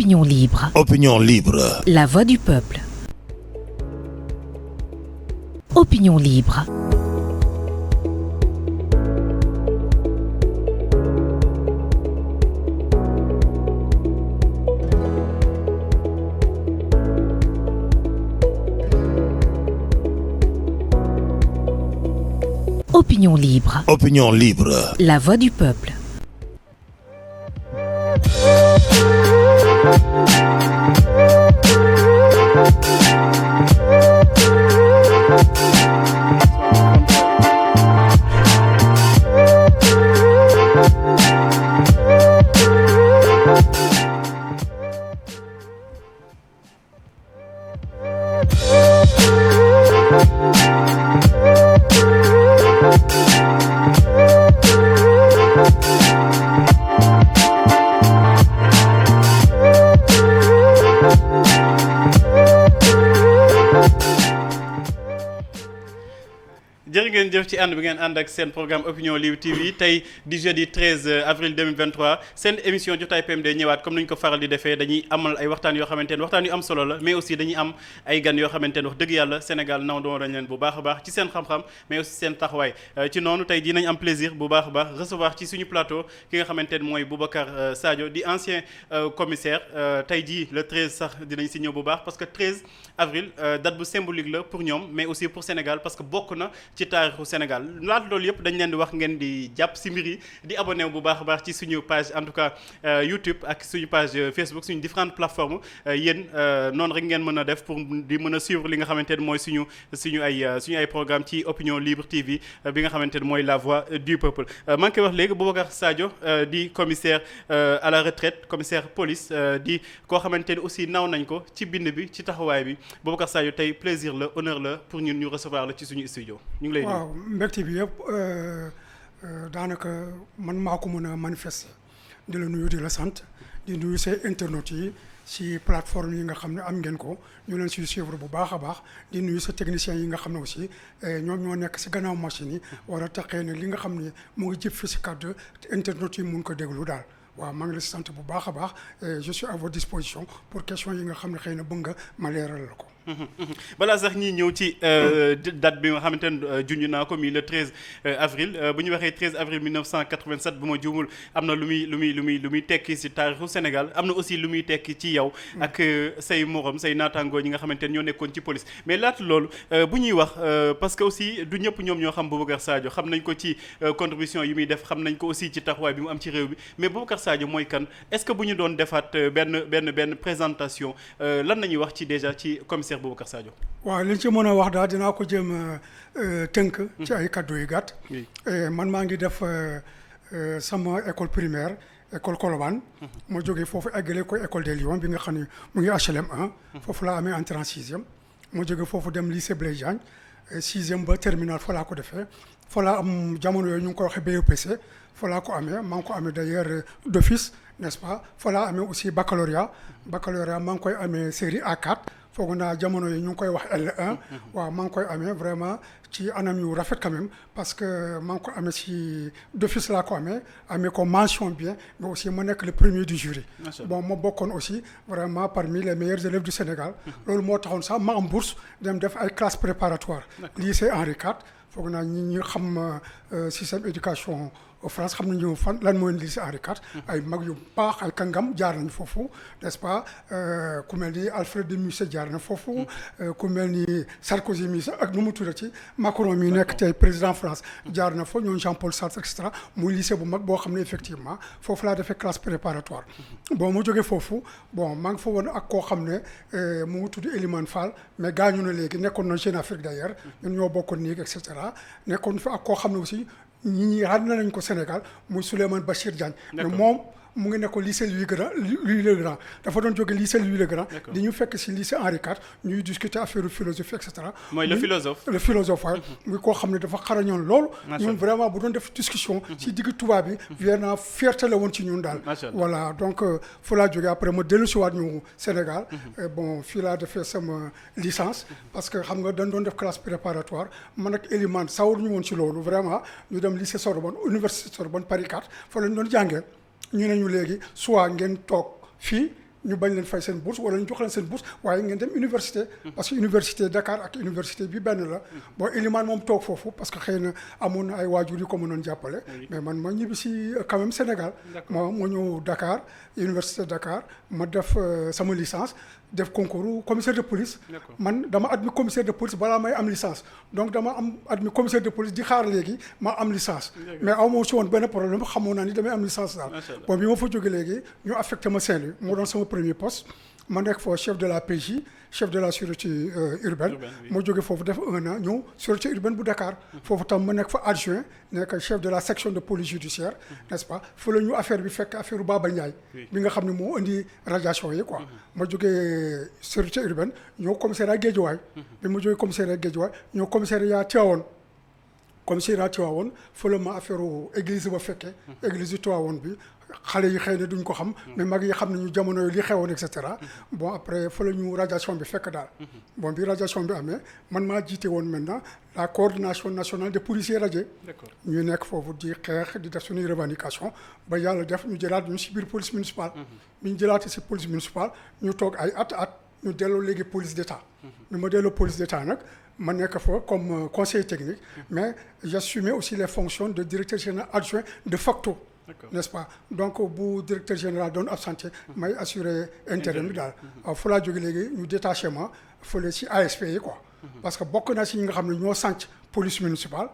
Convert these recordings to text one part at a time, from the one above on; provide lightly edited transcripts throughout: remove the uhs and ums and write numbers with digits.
Opinion libre. Opinion libre. La voix du peuple. Opinion libre. Opinion libre. Opinion libre. La voix du peuple. jërë ngeen jëf ci ànd bi ngeen ànd ak seen programme Opinion Libre TV tey di jeudi 13 avril 2023 seen émission jotaay PMD ñëwaat comme ni ñu ko faral di defee dañuy amal ay waxtaan yoo xamante ne waxtaan yu am solo la mais aussi dañuy am ay gan yoo xamante ne wax dëgg yàlla Sénégal naw doon nañ leen bu baax a baax ci seen xam-xam mais aussi seen taxawaay ci noonu tey dinañ am plaisir bu baax a baax recevoir ci suñu plateau ki nga xamante ne mooy Boubacar Sadio di ancien commissaire tey jii le 13 sax dinañ si ñëw bu baax parce que 13 avril date bu symbolique la pour ñoom mais aussi pour Sénégal parce que bokk na ci taarixu Sénégal laata loolu yëpp dañ leen di wax ngeen di jàpp si mbir yi di abonné wu bu baax a baax ci suñu page en tout cas YouTube ak suñu page Facebook suñu différentes plateformes yéen noonu rek ngeen mën a def pour di mën a suivre li nga xamante ne mooy suñu ay programme ci Opinion Libre TV bi nga xamante ne mooy la voix du peuple maa ngi koy wax léegi Boubacar Sadio di commissaire à la retraite commissaire police di koo xamante ne aussi naw nañ ko ci bind bi ci taxawaay bi Boubacar Sadio tey plaisir la honneur la pour ñun ñu recevoir la ci suñu studio ñu ngi lay waaw mbégte bi yëpp daanaka man maa ko mën a manifester di la nuyu di la sant di nuyu say internautes yi si plateforme yi nga xam ne am ngeen ko ñu leen siy suivre bu baax a baax di nuyu sa techniciens yi nga xam ne aussi ñoom ñoo nekk si gannaaw machine yi war a taxee ne li nga xam ne mu ngi jëf fi si kàddu internautes yi mun ko déglu daal waaw maa ngi la sant bu baax a baax je suis à votre disposition pour question yi nga xam ne xëy na bëgg nga ma leeral la ko. balaa sax ñi ñëw ci date bi nga xamante ne junj naa ko mi le 13 avril bu ñu waxee 13 avril 1987 bu ma juumul am na lu muy tekki si taarixu Sénégal am na aussi lu muy tekki ci yow ak say morom say naataangoo ñi nga xamante ne ñoo nekkoon ci police mais laata loolu bu ñuy wax parce que aussi du ñëpp ñoom ñoo xam Boubacar Sadio xam nañ ko ci contribution yi muy def xam nañ ko aussi ci taxawaay bi mu am ci réew bi mais Boubacar Sadio mooy kan est-ce que bu ñu doon defaat benn présentation lan nañuy wax ci déjà ci commissaire Boubacar Sadio. waaw li ñu ci mën a wax daal dinaa ko jéem a tënk. ci ay kaddu yu gàtt. man maa ngi def sama école primaire école Colobane. ma jógee foofu eggale ko école des Lions bi nga xam ne mu ngi HLM 1. foofu laa amee entrée en 6e. ma jógee foofu dem lycée Blaise Diagne 6e ba terminal fa laa ko defee fa laa am jamono yooyu ñu ngi ko waxee BEPC fa laa ko amee maa ngi ko amee d'ailleurs d'office n'est-ce pas fa laa amee aussi baccalauréat maa ngi koy amee série A4. foog naa jamono yi ñu ngi koy wax L1 waaw maa ngi koy amee vraiment ci anam yu rafet quand même parce que maa ngi ko amee ci d'office laa ko amee ko mention bien mais aussi ma nekk le premier du jury bon ma bokkoon aussi vraiment parmi les meilleurs élèves du Sénégal loolu moo taxoon sax ma am bourse dem def ay classes préparatoires lycée Henri IV foog naa ñi xam système éducation France xam nañu fan lan mooy lycée Henri IV ay mag yu baax ay kàngam jaar nañ foofu n'est-ce pas ku mel ni Alfred de Musset jaar na foofu ku mel ni Sarkozy mi ak nu mu tuddati Macron mi nekk tey président France jaar na fa ñoom Jean-Paul Sartre et cetera muy lycée bu mag boo xam ne effectivement foofu laa defee classe préparatoire bon mu jógee foofu bon maa ngi fa woon ak koo xam ne mu ngi tudd Elimane Fall mais gaañu na léegi nekkoon na Jeune Afrique d'ailleurs ñun ñoo bokkoon néeg et cetera nekkoon fa ak koo xam ne aussi ñi xam nañ ko Sénégal muy Souleymane Bachir Diagne mais moom mu ngi nekkoon lycée Louis le Grand dafa doon jóge lycée Louis le Grand di ñu fekk si lycée Henri IV ñuy discuter affaire philosophie et cetera mooy le philosophe waaye muy koo xam ne dafa xarañoon loolu ñun vraiment bu doon def discussion si digg tubaab bi vraiment fierté la woon ci ñun daal voilà donc fu laa jógee après ma dellu si waat ñu Sénégal bon fii laa defee sama licence parce que xam nga dañ doon def classe préparatoire man ak Elimane sawar ñu woon si loolu vraiment ñu dem lycée Sorbonne université Sorbonne Paris 4 fa lañ doon jàngee ñu ne ñu léegi soit ngeen toog fii ñu bañ leen fay seen bourse wala ñu jox leen seen bourse waaye ngeen dem université. parce que université Dakar ak université bi benn la. bon Elimane moom toog foofu parce que xëy na amoon na ay waajur yu ko mënoon jàppale. mais man ma ñibbi si quand même Sénégal. ma ñëw Dakar université Dakar ma def sama licence def concours commissaire de police. man dama admis commissaire de police balaa may am licence donc dama am admis commissaire de police di xaar léegi ma am licence. mais aw ma si woon benn problème xamoon naa ni damay am licence daal. bon bi ma fa jógee léegi ñu affecté ma Saint-Louis moo doon sama premier poste ma nekk foofu chef de la PJ chef de la sûreté urbaine. ma jógee foofu def 1 an ñëw sûreté urbaine bu Dakar. foofu tam ma nekk fa adjoint nekk chef de la section de police judiciaire n'est-ce pas fa la ñu affaire bi fekk affaire Baba Ndiaye. bi nga xam ne moo indi radiation yi quoi. ma jógee sûreté urbaine ñëw commissariat Guédiawaye. bi ma jógee commissariat Guédiawaye ñëw commissariat Tivaouane. commissariat Tivaouane fa la ma affaire église ba fekkee. église Tivaouane bi xale yi xëy na duñ ko xam. mais mag yi xam nañu jamono yi li xewoon et cetera. bon après fa la ñu radiation bi fekk daal. bon bi radiation bi amee man maa jiite woon maintenant la coordination nationale des policiers radiés. ñu nekk foofu di xeex di def suñuy revendication ba yàlla def ñu jëlaat ñu si biir police municipale. bi ñu jëlaatee si police municipale ñu toog ay at ñu delloo léegi police d'état. ñu ma delloo police d'état nag. ma nekk fa comme conseiller technique mais j'assumais aussi les fonctions de directeur général adjoint de facto n'est-ce pas donc bu directeur général doon absenté may assurer intérim bi daal waaw fa laa jóge léegi ñu détaché ma fële ci ASP yi quoi parce que bokk naa si ñi nga xam ne ñoo sànc police municipale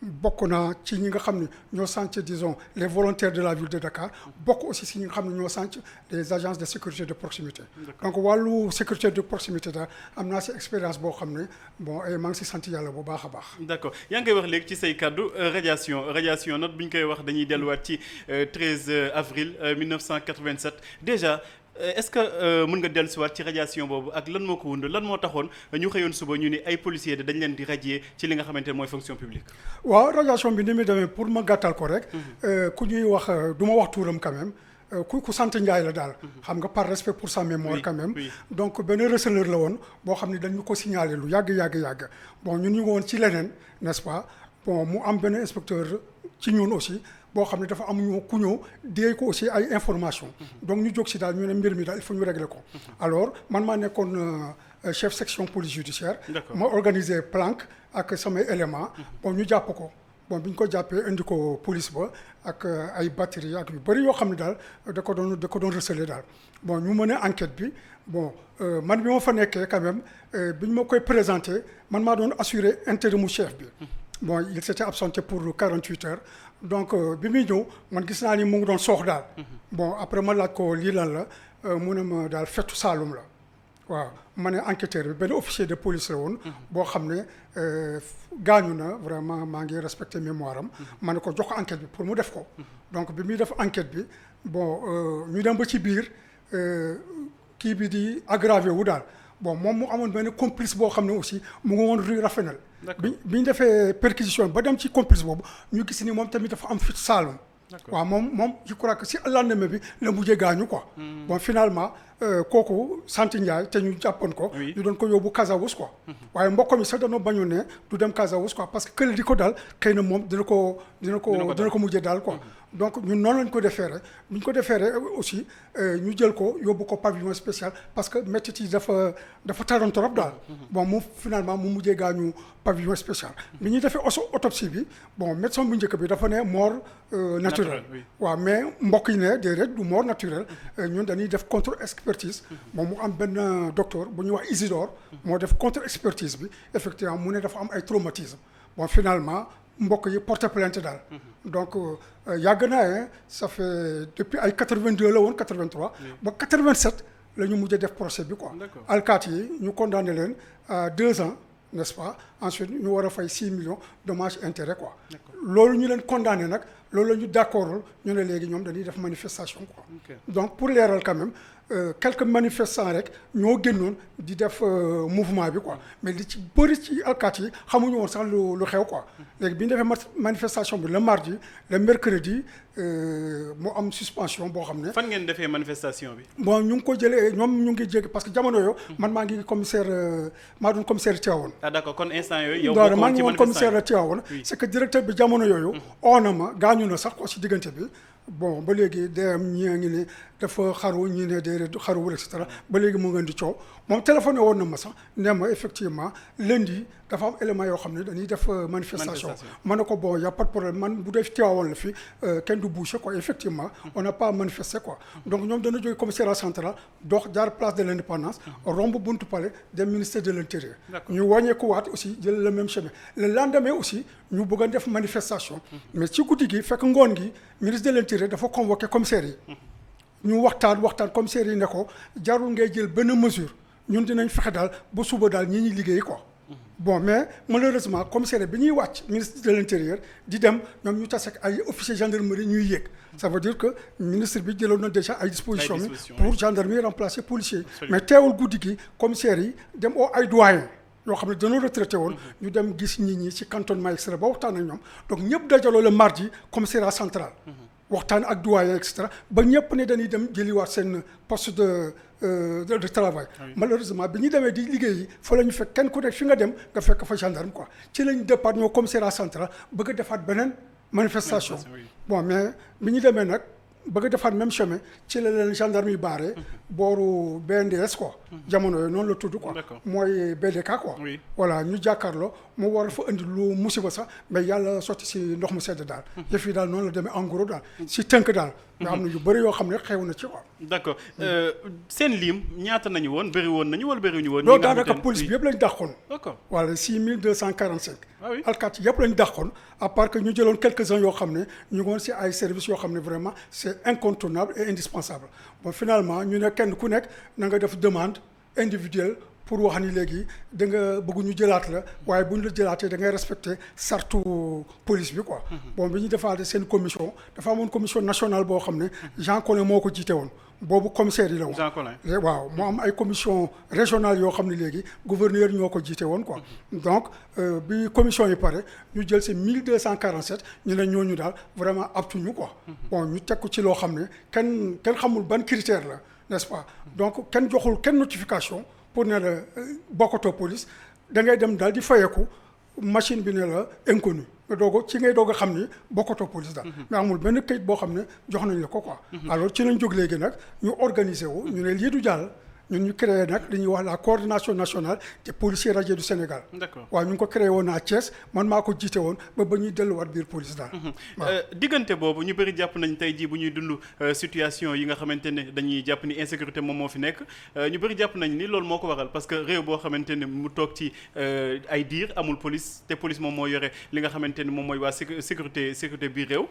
bokk naa ci ñi nga xam ne ñoo sànc disons les volontaires de la ville de Dakar bokk aussi si ñi nga xam ne ñoo sànc les agences de sécurité de proximité donc wàllu sécurité de proximité daal am naa si expérience boo xam ne bon maa ngi si sant yàlla bu baax a baax. d'accord yaa ngi koy wax léegi ci say kàddu radiation nag bu ñu koy wax dañuy delluwaat ci 13 avril 1987 déjà. est-ce que mën nga dellusiwaat ci radiation boobu ak lan moo ko wund lan moo taxoon ñu xëyoon suba ñu ni ay policiers dañ leen di radier ci li nga xamante ne mooy fonction publique. waaw radiation bi ni muy demee pour ma gàttal ko rek. ku ñuy wax du ma wax tuuram quand même ku sant Ndiaye la daal. xam nga par respect pour sa mémoire quand même. donc benn receleur la woon boo xam ne dañu ko signalé lu yàgg bon ñun ñu ngi woon ci leneen n'est-ce pas bon mu am benn inspecteur ci ñun aussi. boo xam ne dafa am ñu ku ñëw déey ko aussi ay information donc ñu jóg si daal ñu ne mbir mi daal il faut ñu régler ko alors man maa nekkoon chef section police judiciaire ma organiser planque ak samay éléments bon ñu jàpp ko bon bi ñu ko jàppee indi ko police ba ak ay batterie ak yu bëri yoo xam ne daal da ko doon receler daal bon ñu mën a enquête bi bon man bi ma fa nekkee quand même bi ñu ma koy présenté man maa doon assurer intérimu chef bi bon il s'était absenté pour 48 heures donc bi muy ñëw man gis naa ni mu ngi doon soox daal bon après ma laaj ko lii lan la mu ne ma daal fettu Saalum la waaw ma ne enquêteur bi benn officier de police la woon boo xam ne gaañu na vraiment maa ngi respecté mémoire am ma ne ko jox ko enquête bi pour mu def ko donc bi muy def enquête bi bon ñu dem ba ci biir kii bi di aggravé wu daal bon moom mu amoon benn complice boo xam ne aussi mu ngi woon rue Rafenal bi ñu defee perquisition ba dem ci complice boobu ñu gis ni moom tamit dafa am fit Saalum waaw moom je crois que si lendemain bi la mujjee gaañu quoi bon finalement kooku sant Ndiaye te ñu jàppoon ko ñu doon ko yóbbu Casawus quoi waaye mbokk mi sax dañoo bañoon ne du dem Casawus quoi parce que kële di ko daal xëy na moom dina ko mujjee daal quoi donc ñun noonu lañ ko defeere bu ñu ko defeere aussi ñu jël ko yóbbu ko pavillon spécial parce que métit yi dafa taroon trop daal bon mu finalement mu mujjee gaañu pavillon spécial bi ñuy defee autopsie bi bon médecin bu njëkk bi dafa ne mort naturelle waaw mais mbokk yi ne déedéet du mort naturelle ñun dañuy def contre expertise bon mu am benn docteur bu ñuy wax Isidore moo def contre expertise bi effectivement mu ne dafa am ay traumatisme bon finalement mbokk yi porté plainte daal donc yàgg naa ça fait depuis ay 82 la woon 83 ba 87 la ñu mujjee def procès bi quoi alkaati yi ñu condamné leen à 2 ans n'est-ce pas ensuite ñu war a fay 6 millions dommages intérêts quoi loolu ñu leen condamné nag loolu la ñu d'accordul ñu ne léegi ñoom dañuy def manifestation quoi donc pour leeral quand même quelques manifestants rek ñoo génnoon di def mouvement bi quoi mais li ci bëri ci alkaati yi xamuñu woon sax lu xew quoi léegi bi ñu defee manifestation bi le mardi le mercredi mu am suspension boo xam ne. fan ngeen defee manifestation bi. bon ñu ngi ko jëlee ñoom ñu ngi jéggi parce que jamono yoo man maa ngi commissaire maa doon commissaire Tivaouane. ah d'accord kon instant yooyu. yow maa ngi woon commissaire Tivaouane. c'est que directeur bi jamono yooyu. oo na ma gaañu na sax ko si diggante bi. bon ba léegi dem ñi ngi ne dafa xaru ñi ne déedéet xaruwul et cetera ba léegi mu ngeen di coow moom téléphoné woon na ma sax ne ma effectivement lundi dafa am élément yoo xam ne dañuy def manifestation ma ne ko bon y a pas de problème man bu dee Tivaouane la fi kenn du boucher quoi effectivement on n'a pas manifesté quoi donc ñoom dana jógee commissariat central dox jaar place de l'indépendance romb buntu palais dem ministère de l'intérieur ñu wàññeeku waat aussi jël le même chemin le lendemain aussi ñu bëgg a def manifestation mais ci guddi gi fekk ngoon gi ministre de l'intérieur dafa convoqué commissaire yi ñu waxtaan commissaire yi ne ko jarul ngay jël benn mesure ñun dinañ fexe daal ba suba daal ñi ñuy liggéey quoi bon mais malheureusement commissaire bi ñuy wàcc ministre de l'intérieur di dem ñoom ñu tase ak ay officier gendarmerie ñuy yéeg ça veut dire que ministre bi jëloon na déjà ay dispositions mi pour gendarmerie remplacer policier mais teewul guddi gi commissaire yi dem oo ay doyen yoo xam ne dañoo retraité woon ñu dem gis nit ñi ci cantonnement extra ba waxtaan ak ñoom donc ñëpp dajaloo le mardi commissariat central waxtaan ak doyen et cetera ba ñëpp ne dañuy dem jëliwaat seen poste de travail malheureusement bi ñu demee di liggéey yi fa la ñu fekk kenn ku nekk fi nga dem nga fekk fa gendarme quoi ci lañ départ ñoo commissariat central bëgg a defaat beneen manifestation bon mais bi ñu demee nag bëgg a defaat même chemin ci la leen gendarme yi baare booru BNDS quoi jamono yooyu noonu la tudd quoi mooy BDK quoi voilà ñu jàkkaarloo mu war a fa indi lu musiba sax mais yàlla sotti si ndox mu sedd daal yëf yi daal noonu la demee en gros daal si tënk daal nga xam ne yu bëri yoo xam ne xew na ci quoi d'accord seen lim ñaata nañu woon bëri woon nañu wala bëriwuñu woon loolu daanaka police bi yëpp lañ dàqoon d'accord voilà 6245 alkaati yëpp lañ dàqoon à part que ñu jëloon quelques-uns yoo xam ne ñu ngi woon si ay services yoo xam ne vraiment c'est incontournable et indispensable bon finalement ñu ne kenn ku nekk na nga def demande individuelle pour wax ni léegi da nga bëgg ñu jëlaat la waaye bu ñu la jëlaatee da ngay respecter sartu police bi quoi bon bi ñu defaatee seen commission dafa amoon commission nationale boo xam ne Jean Collin moo ko jiite woon boobu commissaire yi la woon Jean Collin waaw moo am ay commission régionale yoo xam ne léegi gouverneur ñoo ko jiite woon quoi donc bi commission yi pare ñu jël si 1247 ñu ne ñooñu daal vraiment aptuñu quoi bon ñu teg ko ci loo xam ne kenn xamul ban critère la n'est-ce pas donc kenn joxul kenn notification pour ne la bokkatoo police da ngay dem daal di fayeku machine bi ne la inconnu nga ngay doog a xam ni bokkatoo police daal mais amul benn kayit boo xam ne jox nañ la ko quoi alors ci lañ jóg léegi nag ñu organiser wu ñu ne lii du jàll ñun ñu créé nag li ñuy wax la coordination nationale des policiers radiés du Sénégal d'accord waaw ñu ngi ko créé woon à Thiès man maa ko jiite woon ba ñuy delluwaat biir police daal diggante boobu ñu bëri jàpp nañ tey jii bu ñuy dund situation yi nga xamante ne dañuy jàpp ni insécurité moom moo fi nekk ñu bëri jàpp nañ ni loolu moo ko waral parce que réew boo xamante ne mu toog ci ay diir amul police te police moom moo yore li nga xamante ne moom mooy waa sécurité biir réew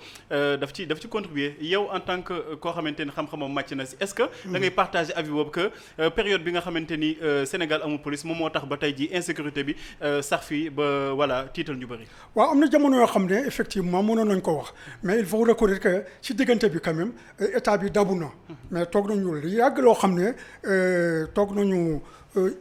daf ci contribuer yow en tant que koo xamante ne xam-xamam màcc na si est-ce que da ngay partager avis boobu que période bi nga xamante ni Sénégal amul police moom moo tax ba tey ji insécurité bi sax fii ba voilà tiital ñu bëri. waaw am na jamono yoo xam ne effectivement mënoon nañ ko wax mais il faut reconnaître que ci diggante bi quand même état bi dabu na mais toog nañu yàgg loo xam ne toog nañu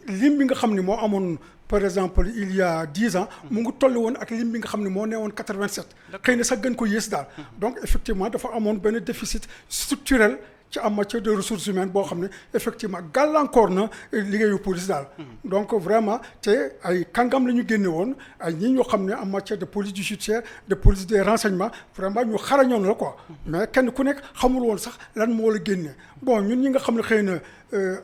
lim bi nga xam ne moo amoon par exemple il y a 10 ans mu ngi toll woon ak lim bi nga xam ne moo nee woon 87 xëy na sax gën ko yées daal donc effectivement dafa amoon benn déficit structurel ci en matière de ressources humaines boo xam ne effectivement gàllankoor na liggéeyu police daal donc vraiment te ay kàngam la ñu génne woon ay ñi ñoo xam ne en matière de police judiciaire de police des renseignements vraiment ñu xarañoon la quoi mais kenn ku nekk xamul woon sax lan moo la génne bon ñun ñi nga xam ne xëy na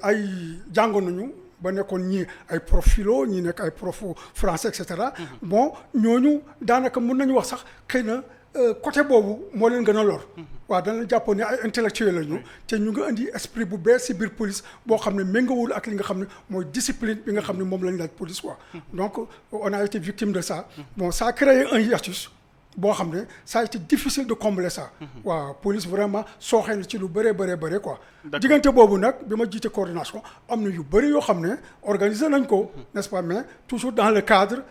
ay jàngoon nañu ba nekkoon ñii ay prof philo ñii nekk ay prof français et cetera bon ñooñu daanaka mën nañu wax sax xëy na côté boobu moo leen gën a lor waaw dana jàppoon ne ay intellectuels la ñu te ñu ngi indi esprit bu bees si biir police boo xam ne méngawul ak li nga xam ne mooy discipline bi nga xam ne moom lañ laaj police quoi donc on a été victime de ça bon ça a créé un hiatus boo xam ne ça a été difficile de combler ça waaw police vraiment sooxee na ci lu bëree quoi diggante boobu nag bi ma jiite coordination am na yu bëri yoo xam ne organiser nañ ko n'est-ce pas mais toujours dans le cadre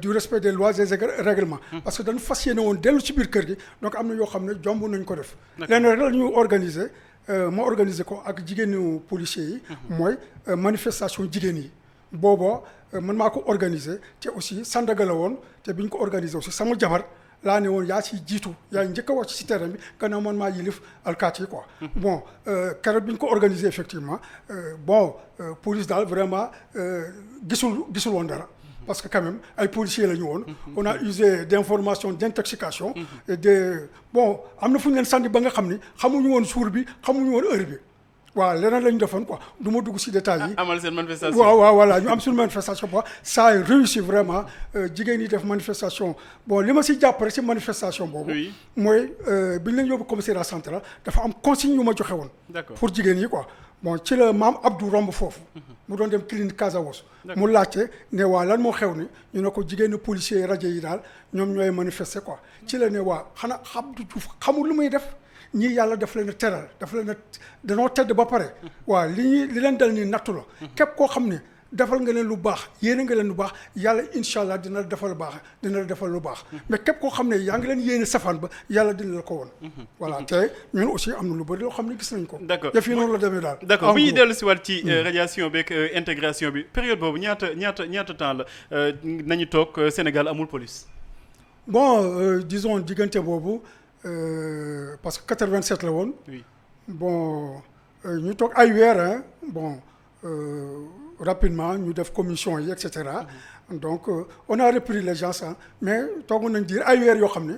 du respect des lois et des règlements parce que dañu fas yéene woon dellu ci biir kër gi donc am na yoo xam ne jomb nañ ko def lenn rek la ñu organiser ma organiser ko ak jigéenu policiers yi mooy manifestation jigéen yi booba man maa ko organiser te aussi Sandaga la woon te bi ñu ko organiser aussi sama jabar laa ne woon yaa ciy jiitu yaa njëkk a wax ci terrain bi gannaaw man maa yilif alkaati yi quoi. bon keroog bi ñu ko organisé effectivement police daal vraiment gisul woon dara. parce que quand même ay policiers la ñu woon. on a usé d'informations d'intoxication. et am na fu ñu leen sànni ba nga xam ni xamuñu woon jour bi xamuñu woon heure bi. waaw leneen la ñu defoon quoi du ma dugg ci détails yi. amal seen manifestation waaw voilà ñu am suñu manifestation quoi ça a réussi vraiment jigéen ñi def manifestation li ma ci jàpp rek ci manifestation boobu. mooy bi ñu leen yóbbu commissariat central dafa am consigne yu ma joxe woon. pour jigéen yi quoi ci la maam Abdou romb foofu. mu doon dem clinique Casamance. mu laajte ne waa lan moo xew ni ñu ne ko jigéenu policier rajo yi daal ñoom ñooy manifester quoi ci la ne waa xanaa Abdou Diouf xamul lu muy def. ñii yàlla daf leen a teral daf leen a danoo tedd ba pare waaw li leen dal nii nattu la képp koo xam ne defal nga leen lu baax yéene nga leen lu baax yàlla incha allah dina la defal lu baax mais képp koo xam ne yaa ngi leen yéene safaan ba yàlla dina la ko woon voilà te ñun aussi am na lu bëri loo xam ne gis nañ ko def yi noonu la demee daal d'accord bu ñuy dellu si waat ci radiation beeg intégration bi période boobu ñaata temps la nañu toog Sénégal amul police disons diggante boobu parce que 87 la woon. oui ñu toog ay weer rapidement ñu def commission yi et cetera. donc on a repris les gens mais toog nañ dire ay weer yoo xam ne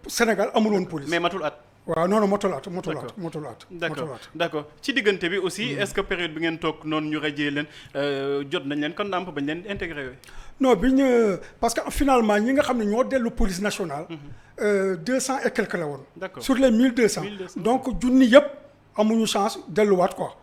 Sénégal amul woon police. mais matul at. waaw non motul at. d'accord ci diggante bi aussi est-ce que période bi ngeen toog noonu ñu rajee leen jot nañ leen kon ndàmp bañ leen intégré yooyu. non parce que finalement ñi nga xam ne ñoo dellu police nationale. 200 et quelques la woon. d'accord sur les 1200. donc junni yëpp amuñu chance delluwaat quoi.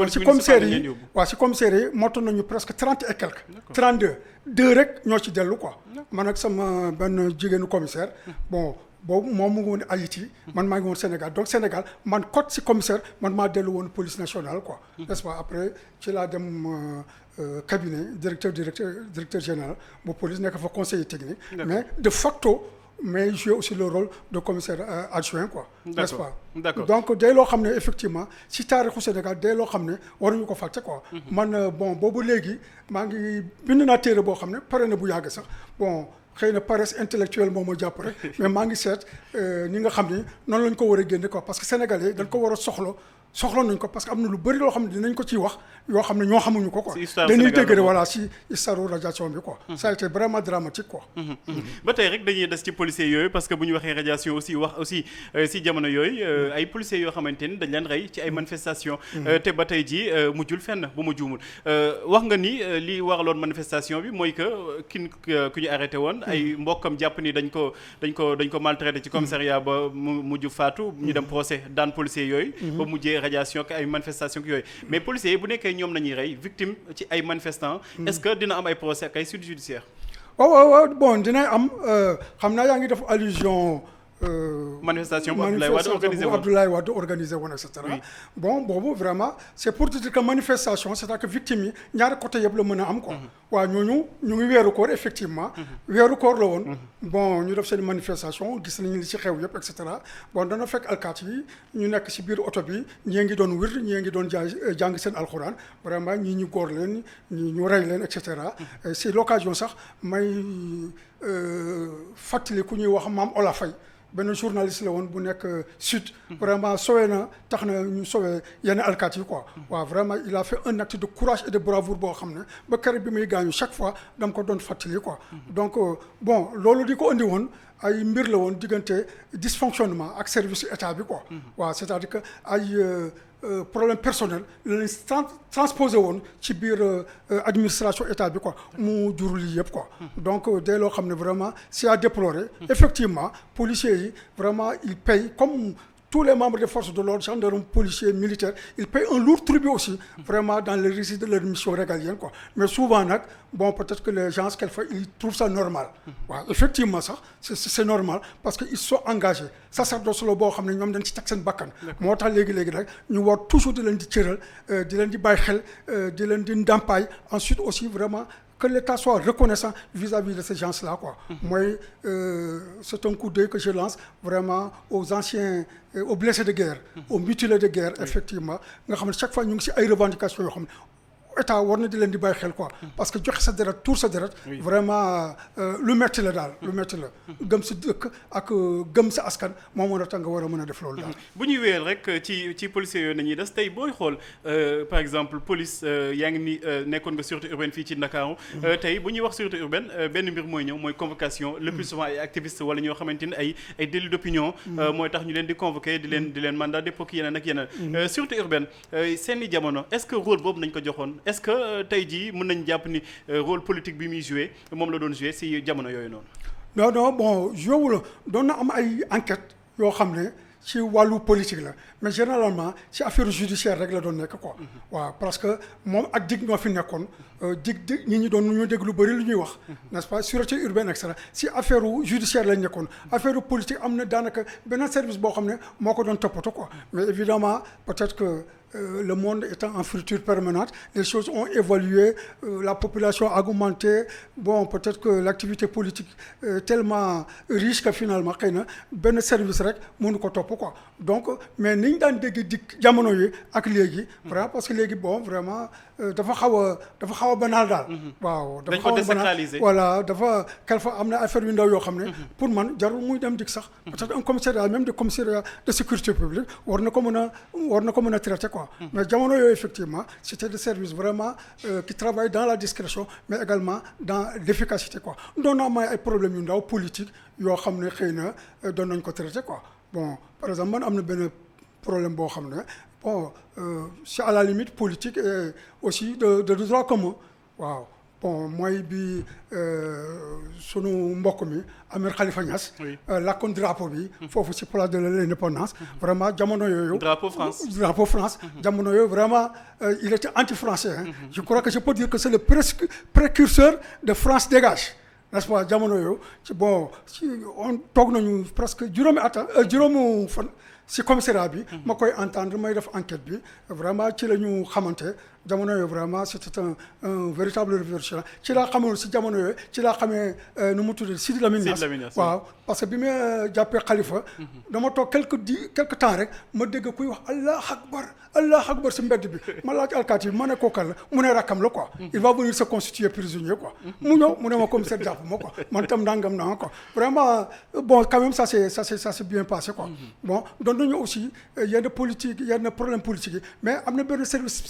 ci commissaire yi ci commissaire yi motoon nañu presque 30 et quelques. 32 2 rek ñoo ci dellu quoi. man ak sama benn jigéenu commissaire boobu moom mu ngi woon Haïti man maa ngi woon Sénégal donc Sénégal man cote ci commissaire man maa dellu woon police nationale quoi. n'est-ce pas après ci laa dem cabinet directeur général bu police nekk fa conseiller technique. mais de facto mais jouer aussi le rôle de commissaire adjoint quoi. n'est-ce pas. d'accord donc day loo xam ne effectivement ci taarixu Sénégal day loo xam ne waruñu ko fàtte quoi. man boobu léegi maa ngi bind naa téere boo xam ne pare na bu yàgg sax xëy na paresse intellectuelle moo ma jàpp rek mais maa ngi seet ñi nga xam ni noonu lañ ko war a génne quoi parce que sénégalais dañ ko war a soxla nañ ko parce que am na lu bëri loo xam ne dinañ ko ciy wax yoo xam ne ñoo xamuñu ko quoi dañuy dégg si histoire radiation bi quoi ça a été vraiment dramatique quoi. ba tey rek dañuy des ci policiers yooyu parce que bu ñu waxee radiation aussi wax aussi si jamono yooyu ay policiers yoo xamante ni dañ leen rey ci ay manifestations. te ba tey ji mujjul fenn bu ma juumul wax nga ni li waraloon manifestation bi mooy que ku ñu arrêté woon ay mbokkam jàpp ni dañ ko maltraité ci commissariat ba mu mujj faatu ñu dem procès daan policiers yooyu ba mujjee radiation ak ay manifestation yooyu mais policiers yi bu nekkee ñoom nañuy rey victime ci ay manifestants est-ce que dina am ay procès ak ay suite judiciaire waaw dina am xam naa yaa ngi def allusion manifestation bu Abdoulaye Wade organisé woon et cetera. Boobu vraiment c'est pour dire que manifestation c'est-à-dire que victime yi ñaari côté yëpp la mën a am quoi. waaw ñu ngi weeru koor effectivement. weeru koor la woon. ñu def seen manifestation gis nañu li ci xew yëpp et cetera dana fekk alkaati yi ñu nekk ci biir oto bi ñii ngi doon wir ñii ngi doon jàng seen alxuraan vraiment ñii ñu góor leen ñii ñu rey leen et cetera. c'est l'occasion sax may fàttali ku ñuy wax Maam Ola Faye benn journaliste la woon bu nekk sud vraiment sowee na tax na ñu sowee yenn alkaati yi quoi waaw vraiment il a fait un acte de courage et de bravoure boo xam ne ba keroog bi muy gaañu chaque fois dama ko doon fàttali quoi donc loolu di ko andi woon ay mbir la woon diggante dysfonctionnement ak service état bi quoi waaw c'est-à-dire que ay problème personnel la leen transposé woon ci biir administration état bi quoi mu jur lii yëpp quoi donc day loo xam ne vraiment c'est à déplorer effectivement policiers yi vraiment ils payent comme tous les membres des forces de l'ordre gendarmes policiers militaires ils payent un lourd tribut aussi vraiment dans le récit de leur mission régalienne quoi mais souvent nag peut-être que les gens quelquefois ils trouvent ça normal waaw effectivement sax c'est normal parce que ils sont engagés sacerdoce la boo xam ne ñoom dañ ci teg seen bakkan moo tax léegi rek ñu war toujours di leen di cëral di leen di bàyyi xel di leen di ndàmpaay ensuite aussi vraiment que l'État soit reconnaissant vis-à-vis de ces gens-là quoi. Moi c'est un coup d'œil que je lance vraiment aux anciens aux blessés de guerre aux mutilés de guerre effectivement nga xam ne chaque fois ñu ngi ci ay revendications yoo xam ne état war na di leen di bàyyi xel quoi parce que joxe sa deret tuur sa deret vraiment lu metti la daal lu metti la gëm sa dëkk ak gëm sa askan moo mën a tax nga war a mën a def loolu daal. bu ñuy wéyal rek ci policiers yooyu nañuy des tey booy xool par exemple police yaa ngi ni nekkoon nga sûreté urbaine fii ci Ndakaaru tey bu ñuy wax sûreté urbaine benn mbir mooy ñëw mooy convocation le plus souvent ay activistes wala ñoo xamante ni ay délits d'opinion mooy tax ñu leen di convoquer di leen mandat dépôt ki yeneen ak yeneen sûreté urbaine seen i jamono est-ce que rôle boobu nañ ko joxoon est-ce que tey jii mën nañ jàpp ni rôle politique bi muy joué moom la doon joué si jamono yooyu noonu. non bon joué wu la doon na am ay enquête yoo xam ne ci wàllu politique la mais généralement ci affaire judiciaire rek la doon nekk quoi. waaw parce que moom ak dig ñoo fi nekkoon dig ñi ñi doon ñu dégg lu bëri lu ñuy wax n'est-ce pas sûreté urbaine et cetera ci affaire judiciaire lañ nekkoon affaire politique am na daanaka benn service boo xam ne moo ko doon toppatoo quoi mais évidemment peut-être que le monde étant en friture permanente, les choses ont évolué, la population a augmenté. Bon, peut-être que l'activité politique est tellement riche que finalement, il y a un service rek mënu ko topp quoi. Donc, mais ni ñu daan dégg di jamono yi ak léegi. vraiment parce que léegi bon vraiment dafa xaw a banal daal. waaw dafa xaw a banal voilà dafa quelque am na affaire yu ndaw yoo xam ne. pour man jarul muy dem dik sax. peut-être un commissariat même de commissariat de sécurité publique war na ko mën a traiter quoi. Mais jamono yooyu effectivement c'était des services vraiment qui travaillent dans la discrétion mais également dans l'efficacité quoi doon na am ay problèmes yu ndaw politique yoo xam ne xëy na doon nañ ko traiter quoi bon par exemple man am na benn problème boo xam ne bon c'est à la limite politique et aussi de droit commun waaw bon mooy bi sunu mbokk mi Ahmed Khalifa Niass lakkoon drapeau bi foofu ci place de l'indépendance vraiment jamono yooyu drapeau France jamono yooyu vraiment il était anti-français je crois que je peux dire que c'est le précurseur de France dégage n'est-ce pas jamono yooyu bon on toog nañu presque juróomu fan ci commissariat bi ma koy entendre may def enquête bi vraiment ci la ñu xamante jamono yooyu vraiment c'était un véritable révolution ci laa xamoon ci jamono yooyu ci laa xamee nu mu tudd Sidi Lamine Niass waaw parce que bi ma jàppee Khalifa dama toog quelque temps rek ma dégg kuy wax Allah akbar ci mbedd bi ma laaj alkaati bi ma ne kookal la mu ne rakkam la quoi il va venir se constituer prisonnier quoi mu ñëw mu ne ma commissaire jàpp ma quoi man tam ndangam naa quoi vraiment bon quand même ça s'est bien passé quoi bon doon nañu aussi yenn politique yenn problème politique yi mais am na benn service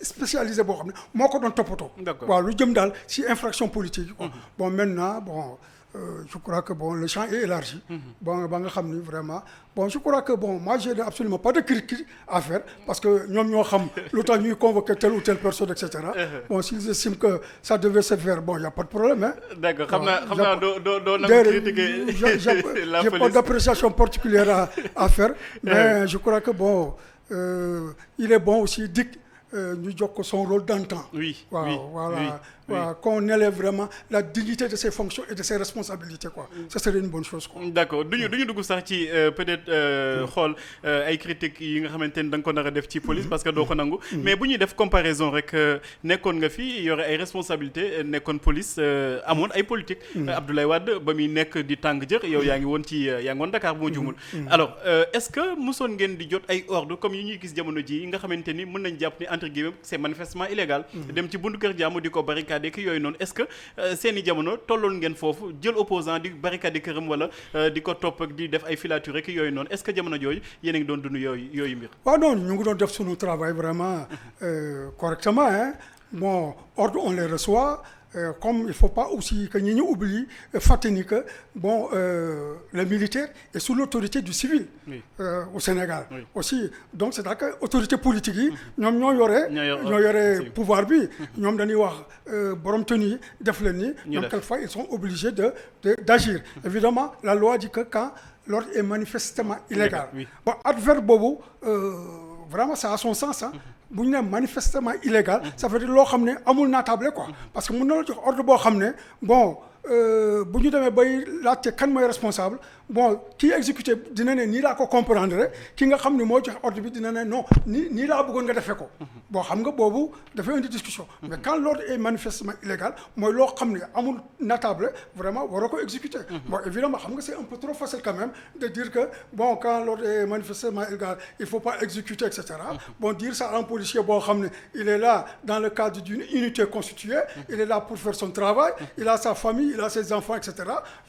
spécialisé boo xam ne moo ko doon toppatoo waaw lu jëm daal ci infraction politique yi quoi bon maintenant bon je crois que bon le champ est élargi bon ba nga xam ni vraiment bon je crois que bon moi j'ai absolument pas de critique à faire parce que ñoom ñoo xam lu tax ñuy convoquer telle ou telle personne et cetera bon s'ils estiment que ça devait se faire bon y a pas de problème hein. D'accord xam naa doo na critiquer j'ai pas d'appréciation particulière à faire mais je crois que bon il est bon aussi ñu jox ko son rôle d'antan. Oui. Voilà, qu'on élève vraiment la dignité de ses fonctions et de ses responsabilités quoi. Ça serait une bonne chose quoi. D'accord duñu dugg sax ci peut-être xool ay critiques yi nga xamante ni da nga ko nar a def ci police parce que doo ko nangu. mais bu ñuy def comparaison rek nekkoon nga fi yore ay responsabilités nekkoon police amoon ay politique. Abdoulaye Wade ba muy nekk di tàng jër yow yaa ngi woon Dakar bu ma juumul. alors est-ce que mosoon ngeen di jot ay ordre comme yi ñuy gis jamono ji yi nga xamante ni mën nañ jàpp ni entre guillemets c'est manifestement illégal. dem ci buntu kër jàmm di ko barricade ki yooyu noonu est-ce que seeni jamono tolloon ngeen foofu jël opposant di barricade këram wala di ko topp ak di def ay filature ki yooyu noonu est-ce que jamono jooyu yéen a ngi doon dund yooyu mbir. waaw non ñu ngi doon def sunu travail vraiment correctement hein bon ordre on les reçoit. Comme il ne faut pas aussi que nous oublions, que bon, le militaire est sous l'autorité du civil au Sénégal. Oui. Aussi, donc c'est-à-dire que l'autorité politique, nous avons pouvoir, nous avons borom tenu, donc quelquefois ils sont obligés d'agir. Évidemment, la loi dit que quand l'ordre est manifestement illégal. Oui. Bon, adverbe bobo, vraiment ça a son sens hein. Bu ñu nee manifestement illégal ça veut dire loo xam ne amul naatable quoi parce que mën na la jox ordre boo xam ne bon bu ñu demee bay laajte kan mooy responsable bon kii exécuté dina ne nii laa ko comprendre ki nga xam ne moo joxe ordre bi dina ne non nii laa bëggoon nga defee ko bon xam nga boobu dafay indi discussion mais quand l'ordre est manifestement illégal mooy loo xam ne amul natable vraiment waroo ko exécuter bon évidemment xam nga c'est un peu trop facile quand même de dire que bon quand l'ordre est manifestement illégal il faut pas exécuter etc. Bon dire ça à un policier boo xam ne il est là dans le cadre d'une unité constituée il est là pour faire son travail il a sa famille il a ses enfants etc.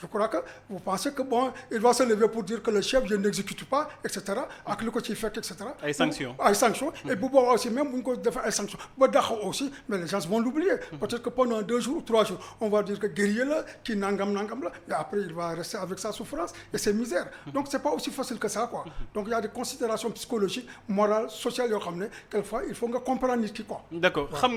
Je crois que vous pensez que bon il va se lever pour dire que le chef je n'exécute pas etc. ak li ko ciy fekk etc. ay sanctions et bu boobaa aussi même bu ñu ko defee ay sanctions ba daxaw aussi mais les gens vont l'oublier peut-être que pendant 2 jours ou 3 jours on va dire que guerrier la kii nangam la mais après il va rester avec sa souffrance et ses misères donc c'est pas aussi facile que ça quoi donc il y a des considérations psychologiques morales sociales yoo xam ne quelquefois il faut nga comprendre nit ki quoi. d'accord xam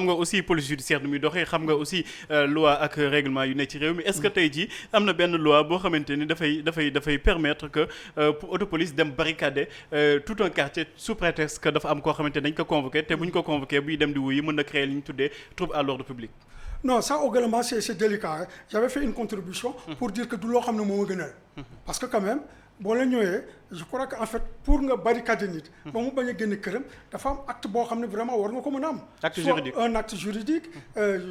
nga aussi police judiciaire nu muy doxee xam nga aussi loi ak règlement yu ne ci réew mi est-ce que tey jii am na benn loi boo xamante ni dafay permettre que autopolice dem barricader tout un quartier sous prétexte que dafa am koo xamante ni dañ ko convoqué te bu ñu ko convoqué buy dem di wuyi mën na créer li ñu tuddee trouble à l'ordre public. non ça également c'est délicat hein. J'avais fait une contribution pour dire que du loo xam ne moo ma gënal parce que quand même boo la ñëwee je crois que en fait pour nga barricader nit ba mu bañ a génn këram dafa am acte boo xam ne vraiment war nga ko mën a am soit un acte juridique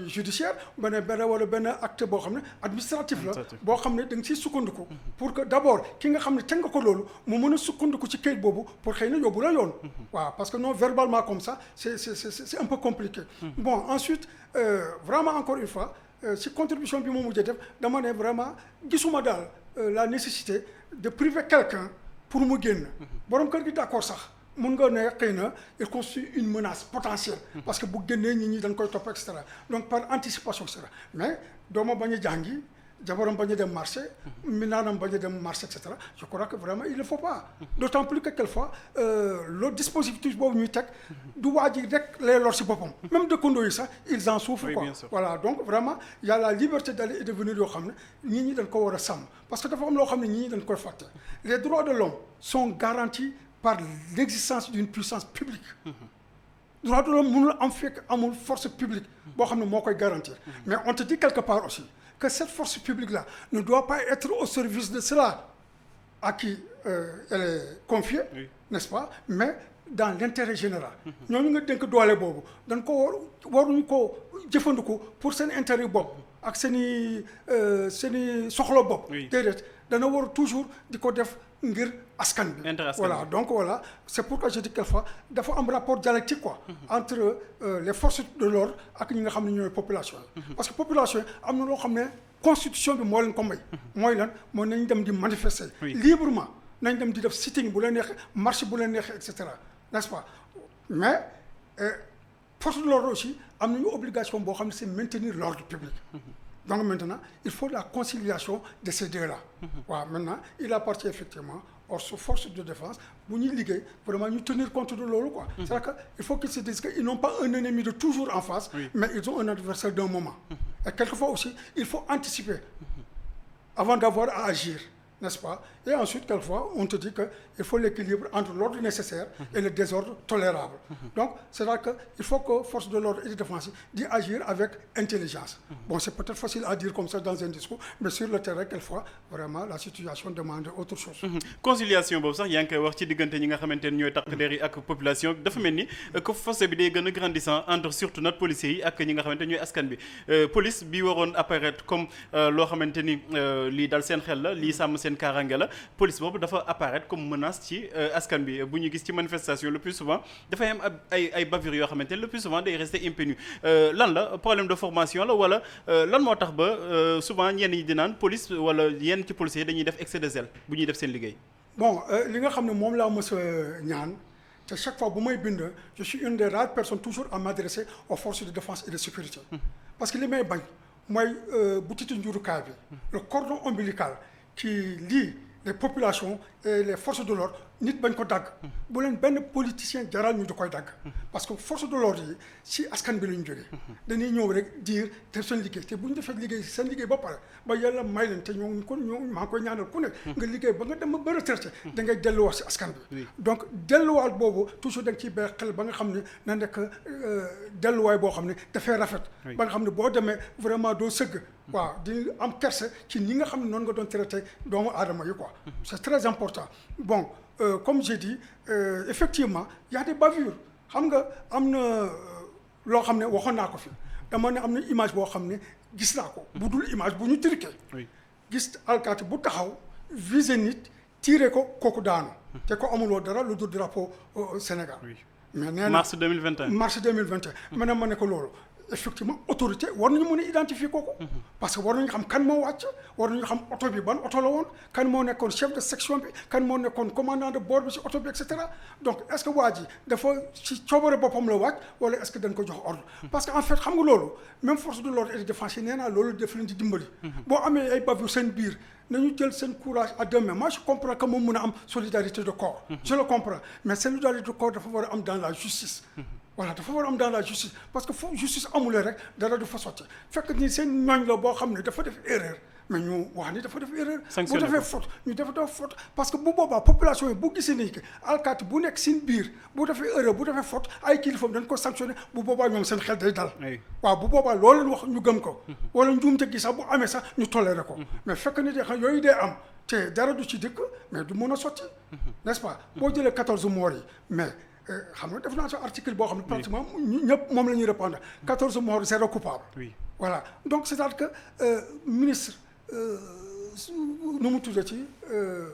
judiciaire benn acte boo xam ne administratif la boo xam ne da nga ciy sukkandiku pour que d'abord ki nga xam ne teg nga ko loolu mu mën a sukkandiku ci kayit boobu pour xëy na yóbbu la yoon waaw parce que non verbalement comme ça c'est un peu compliqué bon ensuite vraiment encore une fois ci contribution bi mu mujjee def dama ne vraiment gisuma daal la nécessité de priver quelqu'un pour mu génn borom kër gi d'accord sax mun nga ne xëy na il constitue une menace potentielle parce que bu génnee nit ñi dañ koy topp et cetera donc par anticipation et cetera mais dooma bañ a jàngi jabaram bañ a dem marché minaanam bañ a dem marché et cetera je crois que vraiment il ne faut pas d'autant plus que quelquefois le dispositif boobu ñuy teg du waa ji rek lay lor si boppam même dëkkandoo yi sax ils en souffrent quoi voilà donc vraiment il y a la liberté d'aller et de venir yoo xam ne nit ñi dañ ko war a sàmm parce que dafa am loo xam ne nit ñi dañ koy fàtte les droits de l'homme sont garantis par l'existence d'une puissance publique droits de l'homme mënul am fekk amul force publique boo xam ne moo koy garantir mais on te dit quelque part aussi que cette force publique-là ne doit pas être au service de cela à qui elle est confiée, n'est-ce pas, mais dans l'intérêt général. ñooñu nga dénk doole boobu dañ ko waruñu ko jëfandiku pour seen intérêt bopp ak seen i soxla bopp. déedéet dana war toujours di ko def ngir askan bi. voilà donc voilà c'est pourquoi je dis quelquefois dafa am rapport dialectique quoi entre les forces de l'ordre ak ñi nga xam ne ñooy population yi. parce que population yi am na loo xam ne constitution bi moo leen ko may. mooy lan mooy nañ dem di manifester. librement nañ dem di def sitting bu leen neexee marche bu leen neexee et cetera n'est-ce pas mais force de l'ordre aussi am nañu obligation boo xam ne c'est maintenir l'ordre public. Donc maintenant, il faut la conciliation de ces deux-là. Voilà, maintenant, il appartient effectivement aux forces de défense, pour nous liguer, vraiment nous tenir compte de l'eau. C'est-à-dire qu'il faut qu'ils se disent qu'ils n'ont pas un ennemi de toujours en face, mais ils ont un adversaire d'un moment. Et quelquefois aussi, il faut anticiper avant d'avoir à agir, n'est-ce pas? Et ensuite, quelquefois, on te dit qu'il faut l'équilibre entre l'ordre nécessaire et le désordre tolérable. Donc, c'est-à-dire qu'il faut que force de l'ordre et de défense d'y agir avec intelligence. Bon, c'est peut-être facile à dire comme ça dans un discours, mais sur le terrain, quelquefois, vraiment, la situation demande autre chose. Conciliation boobu sax yaa ngi koy wax ci diggante ñi nga xamante ne ñooy takk der yi ak population dafa mel ni que fossé bi day gën a grandissant entre surtout notre policiers yi ak ñi nga xamante ñooy askan bi police bi waroon apparaître comme loo xamante ni lii dal seen xel la lii sàmm seen kaaraange la police boobu dafa apparaître comme menace ci askan bi bu ñu gis ci manifestation le plus souvent dafay am ay bavures yoo xamante ne le plus souvent day rester impuni lan la problème de formation la wala lan moo tax ba souvent ñenn ñi di naan police wala yenn ci policiers dañuy def excès de zèle bu ñuy def seen liggéey. bon li nga xam ne moom laa mës a ñaan te chaque fois bu may bind je suis une des rares personnes toujours à m'adresser aux forces de défense et de sécurité. parce que li may bañ mooy butitu njurukaay bi le cordon ombilical qui lie les populations et les forces de l'ordre nit bañ ko dagg bu leen benn politicien jaral ñu di koy dagg parce que force de l'ordre yi si askan bi lañu jógee dañuy ñëw rek diir te seen liggéey te bu ñu defee liggéey seen liggéey ba pare ba yàlla may leen te ñoo maa ngi koy ñaanal ku nekk nga liggéey ba nga dem ba retraité da ngay delluwaat si askan bi donc delluwaat boobu toujours da nga ciy bàyyi xel ba nga xam ne na nekk delluwaay boo xam ne dafay rafet ba nga xam ne boo demee vraiment doo sëgg waaw di am kerse ci ñi nga xam ne noonu nga doon traité doomu aadama yi quoi c'est très important bon comme j'ai dit effectivement y a des bavures xam nga am na loo xam ne waxoon naa ko fi dama ne am na image boo xam ne gis naa ko bu dul image bu ñu triqué gis alkaati bu taxaw visé nit tiré ko kooku daanu te ko amuloo dara lu dul drapeau Sénégal mais nee na mars 2021 ma ne ko loolu effectivement autorité war nañu mën a identifier kooku parce que war nañu xam kan moo wàcc war nañu xam oto bi ban oto la woon kan moo nekkoon chef de section bi kan moo nekkoon commandant de bord bi si oto bi et cetera donc est-ce que waa ji dafa ci coobare boppam la wàcc wala est-ce que dañ ko jox ordre parce que en fait xam nga loolu même force de l'ordre et de défense yi nee naa loolu def leen di dimbali boo amee ay bavures seen biir nañu jël seen courage à deux mains moi je comprends que moom mën a am solidarité de corps je le comprends mais solidarité de corps dafa war a am dans la justice voilà dafa war a am dans la justice parce que foofu justice amulee rek dara du fa sotti fekk ni seen ñooñ la boo xam ne dafa def erreur mais ñu wax ni dafa def erreur bu defee faute ñu dafa faute parce que bu boobaa population yi bu gisee ni que alkaati bu nekk seen biir bu defee erreur bu defee faute ay kilifam dañ ko sanctionné bu boobaa ñoom seen xel day dal waaw bu boobaa loolu leen wax ñu gëm ko wala njuumte gi sax bu amee sax ñu toléré ko mais fekk ni de xam yooyu dee am te dara du ci dëkk mais du mën a sotti n'est-ce pas boo jëlee 14 morts yi mais xam nga def naa sa article boo xam ne pratiquement ñëpp moom la ñuy répondre 14 morts 0 coupable voilà donc c'est-à-dire que ministre nu mu tuddee ci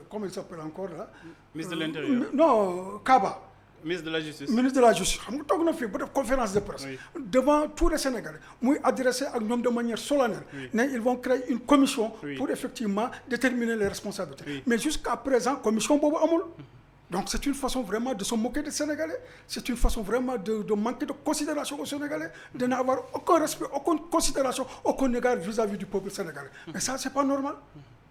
comment il s'appelle encore là ministre de l'Intérieur non Kaba ministre de la justice xam nga toog na fii bu def conférence de presse devant tous les Sénégalais muy adressé ak ñoom de manière solennelle ne ils vont créer une commission pour effectivement déterminer les responsabilités mais jusqu'à présent commission boobu amul donc c'est une façon vraiment de se moquer des Sénégalais c'est une façon vraiment de manquer de considération aux Sénégalais de n'avoir aucun respect aucune considération aucun égard vis-à-vis du peuple sénégalais mais ça c'est pas normal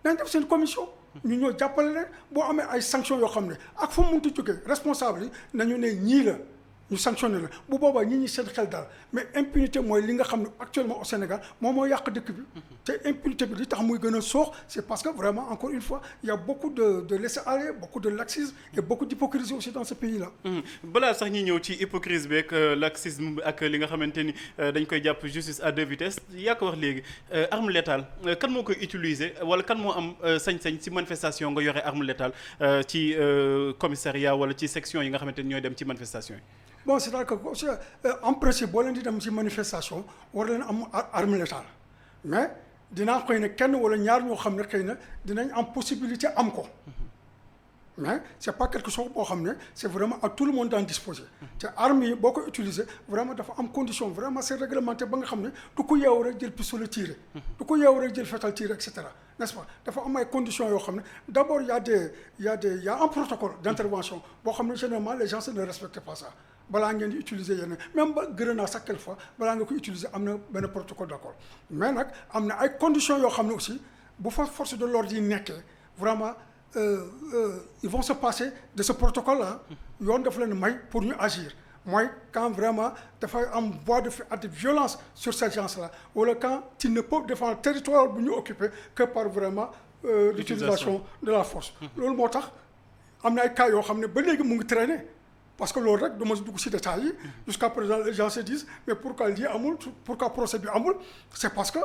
dañ def seen commission ñu ñoo jàppale leen boo amee ay sanctions yoo xam ne ak fu mu munti jógee responsable yi nañu ne ñii la ñu sanctionné la bu boobaa ñi seen xel daal mais impunité mooy li nga xam ne actuellement au Sénégal moom moo yàq dëkk bi te impunité bi li tax muy gën a soox c'est parce que vraiment encore une fois il y a beaucoup de laisser-aller beaucoup de laxisme et beaucoup d'hypocrisie aussi dans ce pays-là. balaa sax ñi ñëw ci hypocrisie beeg laxisme ak li nga xamante ni dañ koy jàpp justice à deux vitesses yaa ko wax léegi arme létale kan moo koy utiliser wala kan moo am sañ-sañ ci manifestation nga yore arme létale ci commissariat wala ci section yi nga xamante ni ñooy dem ci manifestation yi. bon c'est-à-dire que en principe boo leen di dem ci manifestation war leen am arme létale mais dinaa xëy na kenn wala ñaar ñoo xam ne xëy na dinañ am possibilité am ko mais c'est pas quelque chose boo xam ne c'est vraiment à tout le monde d'en disposer te armes yi boo ko utiliser vraiment dafa am condition vraiment c'est réglementé ba nga xam ne du ko yeewu rek jël pistolet tiré du ko yeewu rek jël fetal tiré et cetera n'est-ce pas dafa am ay conditions yoo xam ne d'abord il y a un protocole d'intervention boo xam ne généralement les gens ne respectent pas ça balaa ngeen di utiliser yenn même ba grenade sax quelquefois balaa nga ko utiliser am na benn protocole d'accord mais nag am na ay conditions yoo xam ne aussi bu fa force de l'ordre yi nekkee vraiment ils vont se passer de ce protocole là yoon dafa leen may pour ñu agir mooy quand vraiment dafay am voie de fait de violence sur ces gens-là wala quand ils ne peuvent défendre territoire bu ñu occupé que par vraiment l'utilisation de la force loolu moo tax am na ay cas yoo xam ne ba léegi mu ngi traîner parce que loolu rek dama dugg ci détails yi jusqu'à présent les gens se disent mais pourquoi lii amul pourquoi procès bi amul c'est parce que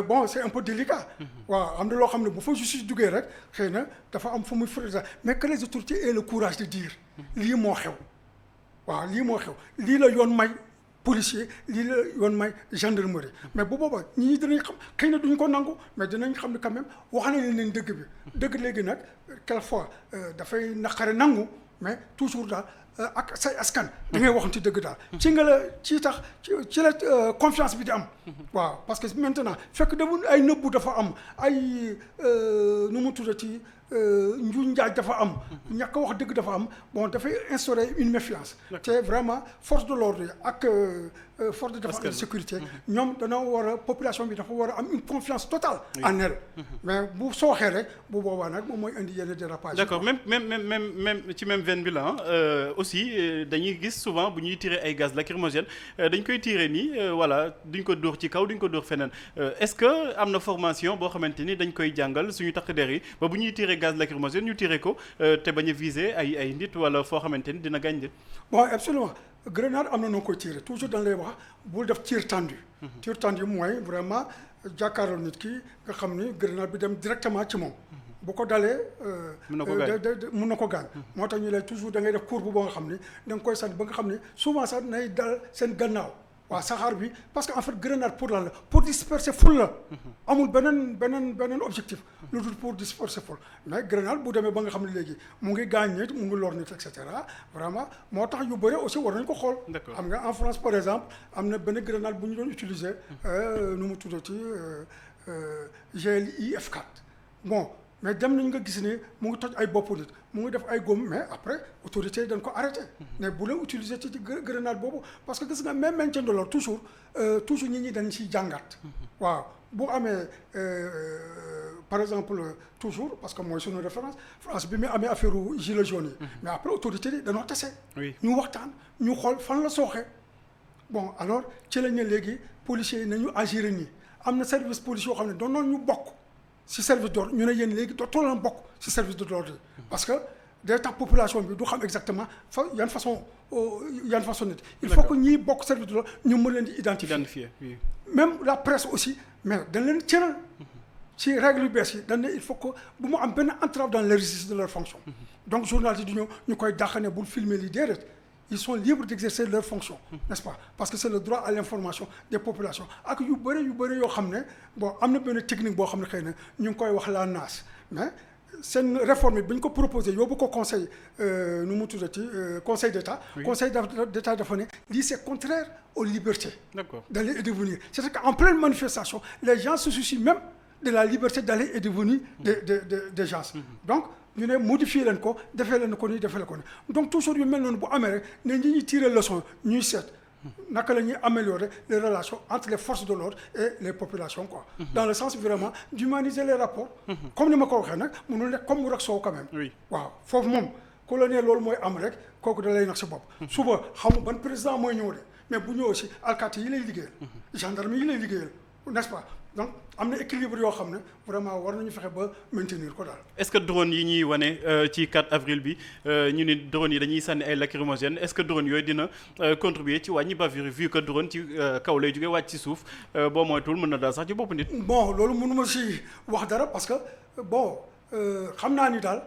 bon c'est un peu délicat waaw am na loo xam ne bu fa justice duggee rek xëy na dafa am fu muy frésa mais que les autorités aient le courage de dire lii moo xew waaw lii moo xew lii la yoon may policier lii la yoon may gendarmerie mais bu boobaa ñii dinañ xam xëy na duñ ko nangu mais dinañ xam ne quand même wax na leen dëgg bi dëgg léegi nag quelquefois dafay naqare nangu mais toujours daal ak say askan da ngay waxante dëgg daal ci nga la ci tax ci la confiance bi di am waaw parce que maintenant fekk dafa ay nëbbu dafa am ay nu mu tuddati njuuñ njaaj dafa am ñàkk wax dëgg dafa am bon dafay instaurer une méfiance te vraiment force de l'ordre yi ak force de défense et de sécurité ñoom dana war a population bi dafa war a am une confiance totale en elle mais bu sooxee rek bu boobaa nag moom mooy indi yenn dérapage. d'accord même ci même veine bi la aussi dañuy gis souvent bu ñuy tirer ay gaz lacrymogène dañ koy tirer nii voilà duñ ko dóor ci kaw duñ ko dóor feneen est-ce que am na formation boo xamante ni dañ koy jàngal suñu takk der yi ba bu ñuy tirer gaz lacrymogène ñu tirer ko te bañ a viser ay nit wala foo xamante ni dina gaañ. bon absolument grenade am na noo koy tirer toujours dañ lay wax bul def tir tendu. tir tendu mooy vraiment jàkkaarloo nit ki nga xam ni grenade bi dem directement ci moom. bu ko dalee. mun na ko gaañ moo tax ñu lay toujours da ngay def courbe boo nga xam ni da nga koy sànni ba nga xam ni souvent sax nay dal seen gannaaw. waaw saxaar bi parce que en fait grenade pour lan la pour disperser foule la. amul beneen objectif. lu dul pour disperser foule mais grenade bu demee ba nga xam ne léegi mu ngi gaañ nit mu ngi lor nit et cetera vraiment moo tax yu bëri aussi war nañu ko xool. xam nga en France par exemple am na benn grenade bu ñu doon utiliser nu mu tuddati GLI-F4 bon. mais dem nañ nga gis ne mu ngi toj ay bopp nit mu ngi def ay góom mais après autorité yi dañ ko arrêté mais bu leen utiliser ci grenade boobu parce que gis nga même maintien de l'ordre toujours nit ñi dañ ciy jàngat. waaw bu amee par exemple toujours parce que mooy suñu référence France bi muy amee affaire gilet jaune yi. mais après autorité yi dañoo tase. ñu waxtaan ñu xool fan la sooxee bon alors ci la ñu léegi policiers yi nañu agir nii am na service policier yoo xam ne doon noonu ñu bokk. si service d'ordre ñu ne yéen léegi dootoo leen bokk si service d'ordre yi parce que day tax population bi du xam exactement yan façon nit il faut que ñiy bokk service d'ordre ñu mën leen di identifier même la presse aussi mais dañ leen cëral ci règle yu bees yi dañ ne il faut que bu mu am benn entrave dans l'exercice de leur fonction donc journaliste yi du ñëw ñu koy dàqane bul filmer li déedéet ils sont libres d'exercer leur fonction n'est-ce pas parce que c'est le droit à l'information des populations ak yu bëri yoo xam ne bon am na benn technique boo xam ne xëy na ñu ngi koy wax la NAS mais seen réforme bi ñu ko proposé yóbbu ko conseil nu mu tuddati conseil d'État conseil d'État dafa ne lii c'est contraire aux libertés d'aller et de venir c'est-à-dire qu'en pleine manifestation les gens se soucient même de la liberté d'aller et de venir des gens donc ñu ne modifier leen ko defee leen ko nii defee leen ko nii donc toujours yu mel noonu bu amee rek ne ñi tirer leçon ñuy seet naka la ñuy améliorer les relations entre les forces de l'ordre et les populations quoi. dans le sens vraiment d'humaniser les rapports. comme ni ma ko waxee nag mënul nekk comme mu rek soow quand même. waaw foofu moom ku la ne loolu mooy am rek kooku da lay nax sa bopp. suba xamu ban président mooy ñëw de mais bu ñëwee aussi alkaati yi lay liggéeyal. gendarme yi lay liggéeyal n'est-ce pas. donc am na équilibre yoo xam ne vraiment war nañu fexe ba maintenir ko daal. est-ce que drone yi ñuy wane ci 4 avril bi ñu ni drone yi dañuy sànni ay lacrymogènes est-ce que drone yooyu dina contribuer ci wàññi bavure vu que drone ci kaw lay jógee wàcc ci suuf boo moytuwul mën na daal sax ci bopp nit. bon loolu mënuma si wax dara parce que bon xam naa ni daal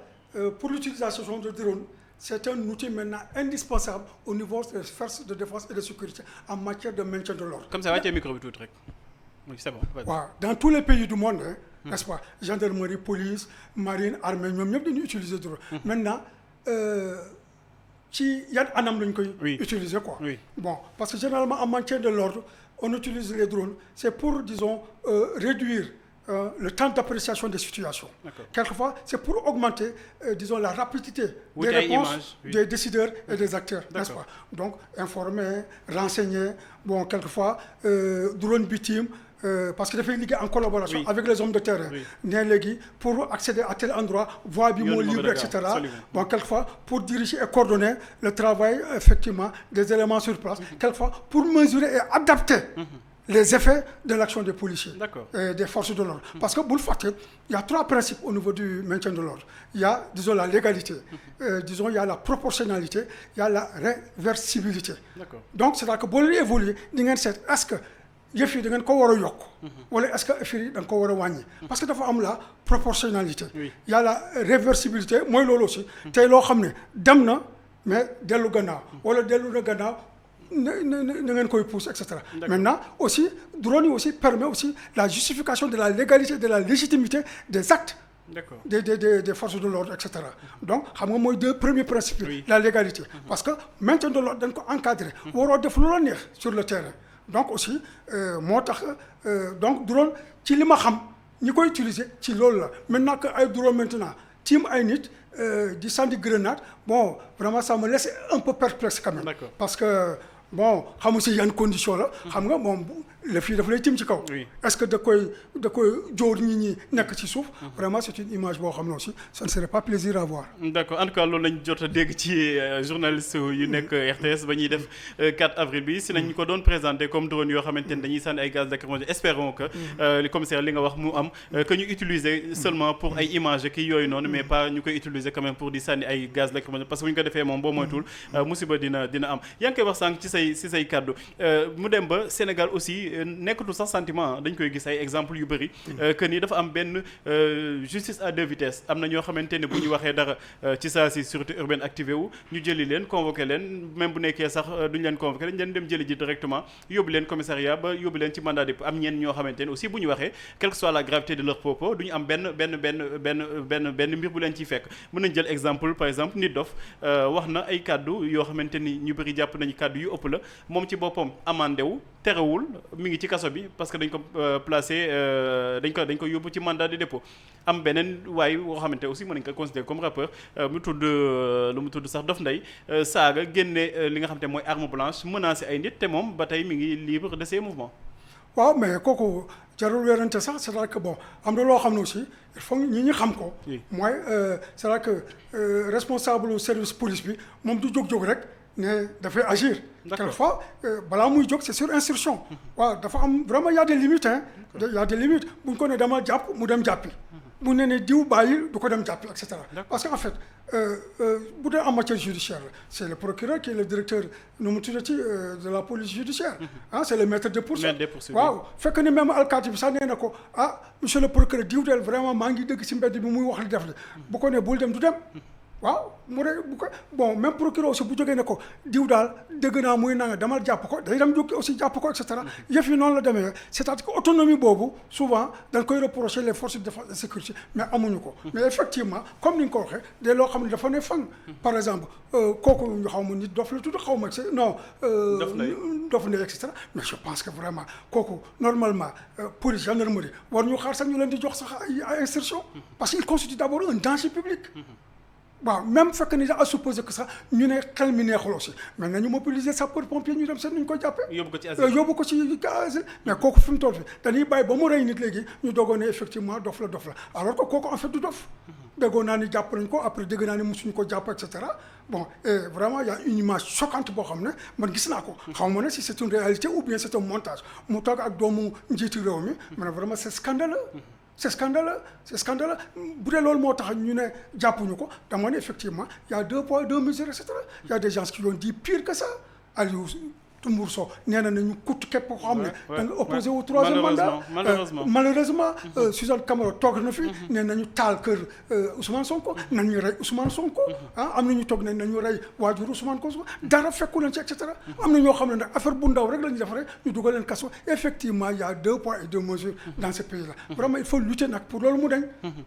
pour l'utilisation de drone c'est un outil maintenant indispensable au niveau des forces de défense et de sécurité en matière de maintien de l'ordre. comme ça wàccee micro bi tuuti rek. oui c'est bon. waaw dans tous les pays du monde n'est-ce pas gendarmerie police marine armée ñoom ñëpp dañuy utiliser drone. maintenant ci yan anam lañ koy. utiliser quoi. bon parce que généralement en matière de l'ordre on utilise les drones c'est pour disons réduire le temps d'appréciation des situations. Quelquefois c'est pour augmenter disons la rapidité des réponses des décideurs et des acteurs, n'est-ce pas. Donc informer, renseigner, bon quelquefois drone bi team parce que dafay liggéey en collaboration avec les hommes de terrain. ne léegi pour accéder à tel endroit voie bi moo libre et cetera. bon quelquefois pour diriger et coordonner le travail effectivement des éléments sur place. quelquefois pour mesurer et adapter les effets de l'action des policiers et des forces de l'ordre. Parce que bul fàtte il y a 3 principes au niveau du maintien de l'ordre. Il y a disons la légalité, disons il y a la proportionnalité, il y a la réversibilité. Donc c'est-à-dire que boo leen évoluer di ngeen seet est-ce que yëf yi da ngeen ko war a yokk wala est-ce que yëf yi da nga ko war a wàññi parce que dafa am la proportionnalité. il y a la réversibilité mooy loolu aussi tey loo xam ne dem na mais dellu gannaaw wala dellu na gannaaw na ngeen koy pousse et cetera. Maintenant aussi drone yi aussi permet aussi la justification de la légalité de la légitimité des actes D'accord. des forces de l'ordre et cetera donc xam nga mooy deux premiers principes Oui. la légalité parce que maintien de l'ordre dañ ko encadré waroo def lu la neex sur le terrain donc aussi moo tax donc drone ci li ma xam ñi koy utiliser ci loolu la maintenant que ay drone maintenant tiim ay nit di sànni grenade bon vraiment ça me laisse un peu perplexe quand même. D'accord. Parce que bon xamu si yan condition la xam nga moom le fii dafa lay tim ci kaw. Oui. est-ce que da koy jóor nit ñi nekk ci suuf. vraiment c'est une image boo xam ne aussi ça ne serait pas plaisir à voir. D'accord en tout cas loolu lañ jot a dégg ci journaliste yu nekk RTS ba ñuy def 4 avril bi si nañ ko doon présenté comme drone yoo xamante ni dañuy sànni ay gaz lacrymogène espérons que le commissaire li nga wax mu am que ñu utiliser seulement pour ay images ki yooyu noonu mais pas ñu koy utiliser quand même pour di sànni ay gaz lacrymogène parce que bu ñu ko defee moom boo moytul musiba dina am yaa ngi koy wax sànq ci say kàddu mu dem ba Sénégal aussi nekkatul sax sentiment dañ koy gis ay exemples yu bëri que ni dafa am benn justice à deux vitesses am na ñoo xamante ne bu ñu waxee dara ci saa si sûreté urbaine activé wu ñu jëli leen convoqué leen même bu nekkee sax duñu leen convoqué dañ leen dem jëli ji directement yóbbu leen commissariat ba yóbbu leen ci mandat de dépôt am ñenn ñoo xamante ne aussi bu ñu waxee quelle que soit la gravité de leur propos du ñu am benn mbir bu leen ciy fekk mën nañ jël exemple par exemple Nit Dof wax na ay kàddu yoo xamante ni ñu bëri jàpp nañu kàddu yu ëpp la moom ci boppam amandé wu terewul mi ngi ci kaso bi parce que dañ ko placé dañ ko yóbbu ci mandat de dépôt am beneen waaye woo xamante aussi mën nañ ko considérer comme rappeur mu tudd sax Dof Ndeye saaga génne li nga xamante mooy arme blanche menacé ay nit te moom ba tey mi ngi libre de ses mouvements. waaw mais kooku jarul weerante sax c'est-à-dire que bon am na loo xam ne aussi il faut ñi xam ko. mooy c'est-à-dire que responsable service police bi moom du jóg rek ne dafay agir. quelquefois balaa muy jóg c'est sur instruction. waaw dafa am vraiment y a des limites hein. y a des limites bu ñu ko ne dama jàpp mu dem jàppi. bu ne diw bàyyi du ko dem jàppi et cetera. parce que en fait bu dee en matière judiciaire c'est le procureur qui est le directeur nu mu tuddati de la police judiciaire. ah c'est le maître de poursuite. waaw fekk ni même alkaati bi sax nee na ko monsieur le procureur diw del vraiment maa ngi dëgg ci mbedd bi muy wax li def de bu ko ne bul dem du dem. waaw mu ne bu ko bon même procureur aussi bu jógee ne ko diw daal dégg naa muy nanga demal jàpp ko day dem jóg aussi jàpp ko et cetera yëf yi noonu la demee c'est-à-dire que autonomie boobu souvent dañ koy reprocher les forces de défense et de sécurité mais amuñu ko mais effectivement comme ni nga ko waxee de loo xam ne dafa ne fang par exemple kooku ñu xaw ma Nit Dof la tudd xaw ma non Dof Ndeye et cetera mais je pense que vraiment kooku normalement police gendarmerie war ñu xaar sax ñu leen di jox sax ay instruction parce qu'il constitue d'abord un danger public. waaw même fekk ni à supposer que sax ñu ne xel mi neexul aussi mais nañu mobiliser sapeur pompier ñu dem seet nu ñu koy jàppee. yóbbu ko ci gaz mais kooku fi mu toll fi dañuy bàyyi ba mu rey nit léegi ñu dogoon ne effectivement dof la alors que kooku en fait du dof. déggoon naa ni jàpp nañ ko après dégg naa ni mosuñu ko jàpp et cetera bon et vraiment y a une image choquante boo xam ne man gis naa ko. xaw ma ne si c'est une réalité ou bien c'est un montage mu toog ak doomu njiitu réew mi mais vraiment c'est scandaleux. c'est scandaleux bu dee loolu moo tax ñu ne jàppuñu ko dama ne effectivement y a 2 poids 2 mesures et cetera y a des gens qui ont dit pire que ça Aliou Dembourou Sow nee na ñu kut képp koo xam ne da nga opposé au 3e mandat malheureusement Suzanne Camara toog na fi nee nañu taal kër Ousmane Sonko nañu rey Ousmane Sonko am na ñu toog ne nañu rey waajur Ousmane Sonko dara fekku leen ci et cetera am na ñoo xam ne nag affaire bu ndaw rek la ñu def rek ñu dugal leen kaso effectivement y a 2 poids et 2 mesures dans ce pays là vraiment il faut lutter nag pour loolu mu dañ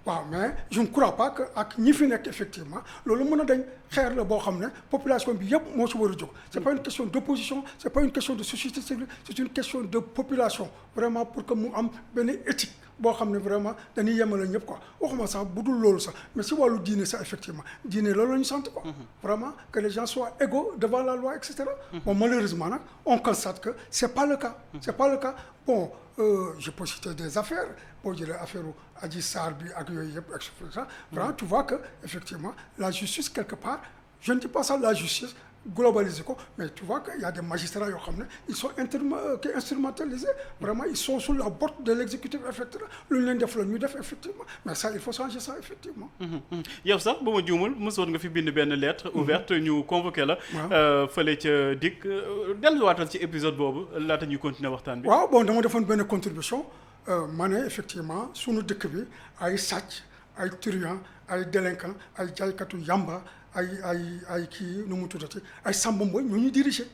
waaw mais je ne crois pas que ak ñi fi nekk effectivement loolu mën a dañ xeer la boo xam ne population bi yëpp moo ci war a jóg c'est pas une question d'opposition c'est pas une question de société civile c'est une question de population vraiment pour que mu am benn éthique boo xam ne vraiment dañuy yemale ñëpp quoi waxuma sax bu dul loolu sax mais si wàllu diine sax effectivement diine loolu la ñu sant quoi vraiment que les gens soient égaux devant la loi et cetera bon malheureusement nag on constate que c'est pas le cas bon je peux citer des affaires boo jëlee affaire Adji Sarr bi ak yooyu yëpp et cetera vraiment tu vois que effectivement la justice quelque part je ne dis pas ça la justice globaliser ko mais tu vois que y a des magistrats yoo xam ne ils sont instrumentalisés vraiment ils sont sous la botte de l'exécutif effectivement lu ñu leen def la ñu def effectivement mais ça il faut changer ça effectivement. yow sax ba ma juumul mosoon nga fi bind benn lettre ouverte ñu convoqué la. fële ca DIC delluwaatal ci épisode boobu laata ñuy continuer waxtaan bi. waaw bon dama defoon benn contribution ma ne effectivement sunu dëkk bi ay sàcc ay truand ay délinquant ay jaaykatu yamba. ay kii nu mu tuddati ay samba mboy ñu ñuy diriger.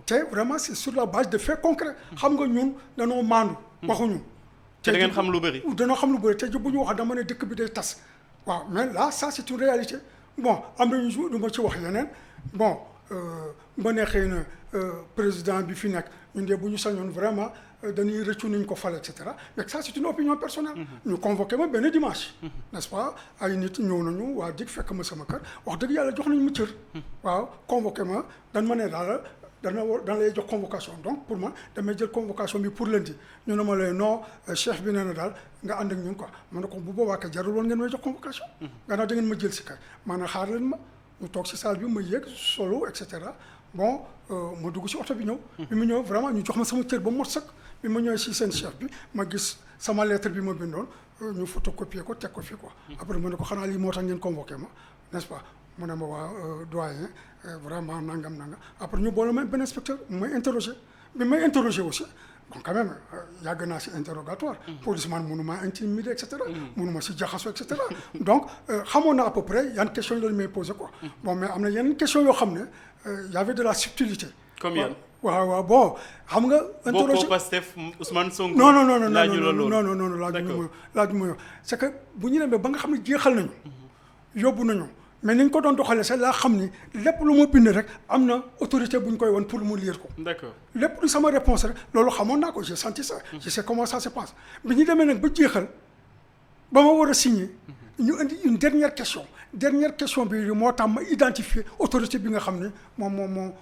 te vraiment c'est sur la base de faits concrets. xam nga ñun dañoo maandu. waxuñu. te da ngeen xam lu bëri. dañoo xam lu bëri te bu ñu wax dama ne dëkk bi day tas waaw mais là ça c'est une réalité bon am nañu jour du ma ci wax yeneen bon ma ne xëy na président bi fi nekk ñun de bu ñu sañoon vraiment dañuy rëccu nuñ ko fal et cetera mais ça c'est une opinion personnelle. ñu convoqué ma benn dimanche. n'est-ce pas ay nit ñëw nañu waa dig fekk ma sama kër wax dëgg yàlla jox nañu ma cër. waaw convoqué ma dañ ma ne daal dana lay jox convocation donc pour moi damay jël convocation bi pour lundi ñu ne ma lay non chef bi nee na daal nga ànd ak ñun quoi ma ne ko bu boobaa kay jarul woon ngeen may jox convocation. gannaaw da ngeen ma jël si kër maanaam xaar leen ma ñu toog si salle bi ma yéeg solo et cetera bon ma dugg si oto bi ñëw. bi mu ñëw vraiment ñu jox ma sama cër ba mot sëkk bi ma ñëwee si seen chef bi ma gis sama lettre bi ma bindoon ñu photocopier ko teg ko fii quoi. après ma ne ko xanaa lii moo tax ngeen convoqué ma n'est-ce pas. mu ne ma waa doyen vraiment nangam après ñu boole ma benn inspecteur may interroger bi may interroger aussi bon quand même yàgg naa si interrogatoire policeman mënu maa intimider et cetera mënu ma si jaxasoo et cetera donc xamoon na à peu près yan question yi lañu may posé quoi bon mais am na yeneen question yoo xam ne y avait de la subtilité comme yan waaw bon xam nga interroger boo ko Pastef Ousmane Sonko non laaju la loolu laaju ma c'est que bu ñu demee ba nga xam ne jeexal nañu yóbbu nañu mais ni ñu ko doon doxalee sax laa xam ni lépp lu ma bind rek am na autorité bu ñu koy won pour mu lire ko. d'accord lépp lu sama réponse rek loolu xamoon naa ko j'ai senti ça. je sais comment ça se passe bi ñu demee nag ba jeexal ba ma war a signer ñu indi une dernière question bi moo tax ma identifier autorité bi nga xam ne moom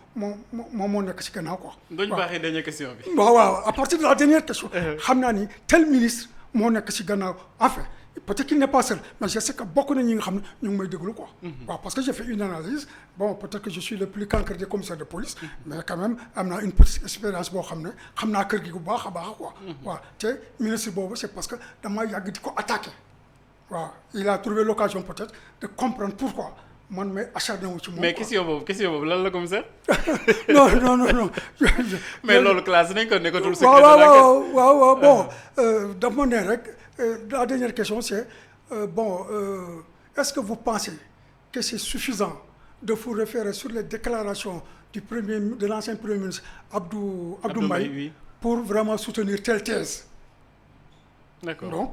moo nekk ci gannaaw quoi. waaw duñ baaxee dernière question bi. waaw à partir de la dernière question. xam naa ni tel ministre moo nekk ci gannaaw enfin. Peut-être qu'il n'est pas seul, mais je sais que beaucoup de gens nous me dégoûtent quoi. Parce que j'ai fait une analyse. Bon, peut-être que je suis le plus cancre des commissaires de police, mais quand même, on a une petite expérience. Bon, on a quelqu'un qui quoi. Le ministre Bobo, c'est parce que dans il a attaqué. Il a trouvé l'occasion peut-être de comprendre pourquoi. Moi, mais acharné wu ci moom. mais question boobu lan la commissaire. non. mais loolu classe nañ ko nekkatul. waaw bon daf ma ne rek la dernière question c'est est-ce que vous pensez que c'est suffisant de vous référer sur les déclarations de l'ancien premier ministre Abdou Mbaye oui. Pour vraiment soutenir telle thèse. D'accord. Donc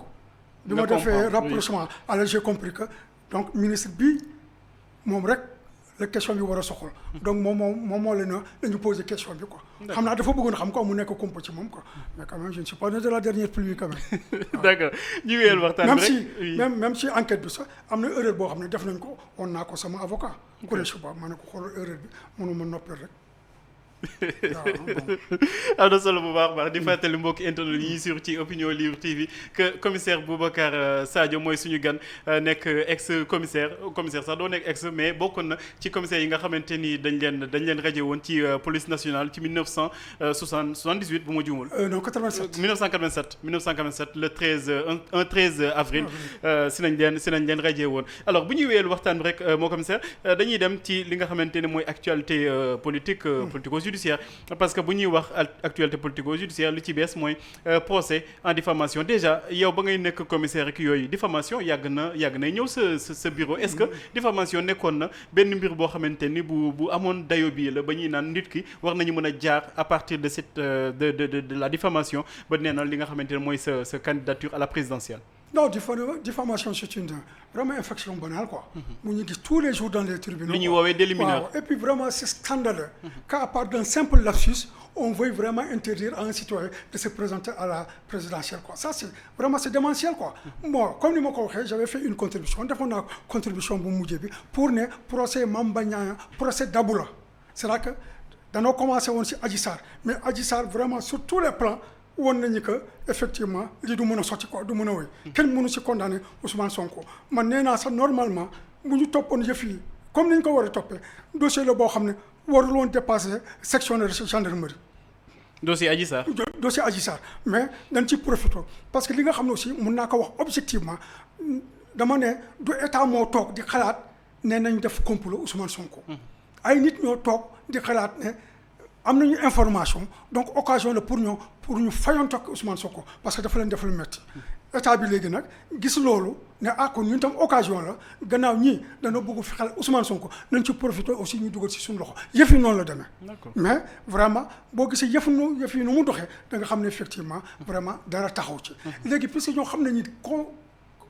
bi ma defee rapprochement alors j'ai compris que donc ministre bi moom rek la question bi war a soxal donc moom moo leen dañu poser question bi quoi. xam naa dafa bëggoon xam quoi mu nekk compo ci moom quoi mais quand même je ne suis pas né de la dernière pluie quand même. d'accord ñu wéyal waxtaan bi rek même si enquête bi sax am na erreur boo xam ne def nañ ko woon naa ko sama avocat. ku ne suba ma ne ko xoolal erreur bi mënuma noppal rek. am na solo bu baax di fàttali mbokki internet yi ñuy suivre ci Opinion Libre TV que commissaire Boubacar Sadio mooy suñu gan nekk ex commissaire sax doo nekk ex mais bokkoon na ci commissaire yi nga xamante ni dañ leen radié woon ci police nationale ci 1978 bu ma juumul. non 87. 1987 le 13 avril. si nañ leen radié woon alors bu ñuy wéyal waxtaan bi rek moo commissaire dañuy dem ci li nga xamante ni mooy actualité politique. Judiciaire parce que bu ñuy wax actualité politico-judiciaire li ci bees mooy procès en diffamation déjà yow ba ngay nekk commissaire ak yooyu diffamation yàgg nay ñëw sa bureau est-ce que diffamation nekkoon na benn mbir boo xamante ni bu amoon dayo bii la ba ñuy naan nit ki war nañu mën a jaar à partir de cette de la diffamation ba nee na li nga xamante ne mooy sa candidature à la présidentielle. Non, diffamation c'est une vraiment infraction banale quoi. mu ñu gis tous les jours dans les tribunaux. li ñuy woowee délit mineur. Et puis vraiment c'est scandaleux. Qu'à part d'un simple lapsus on veuille vraiment interdire à un citoyen de se présenter à la présidentielle quoi. Ça c'est démentiel quoi. Bon comme ni ma ko waxee j'avais fait une contribution defoon naa contribution bu mujjee bi pour ne procès Mame Mbaye Niang procès Dabou la c'est-à-dire que danoo commencé woon si Adji Sarr mais Adji Sarr vraiment sur tous les plans. woon nañu que effectivement lii du mën a sotti quoi du mën a wéy kenn mënu si condamné Ousmane Sonko man nee naa sax normalement bu ñu toppoon yëf yi comme ni ñu ko war a toppee dossier la boo xam ne warul woon dépasser section de gendarmerie. dossier Adji Sarr. dossier Adji Sarr mais dañ ci profité parce que li nga xam ne aussi mun naa ko wax objectivement dama ne du état moo toog di xalaat ne nañ def complot Ousmane Sonko. ay nit ñoo toog di xalaat ne. am nañu information donc occasion la pour ñu fayoon tokk Ousmane Sonko parce que dafa leen defal metti état bi léegi nag gis loolu ne kon ñun tam occasion la gannaaw ñii dana bëgg fexeel Ousmane Sonko nañ ci profiter aussi ñu dugal si suñu loxo yëf yi noonu la demee. mais vraiment boo gisee yëf yi nu mu doxee da nga xam ne effectivement vraiment dara taxaw ci. léegi puisque ñoo xam ne ñi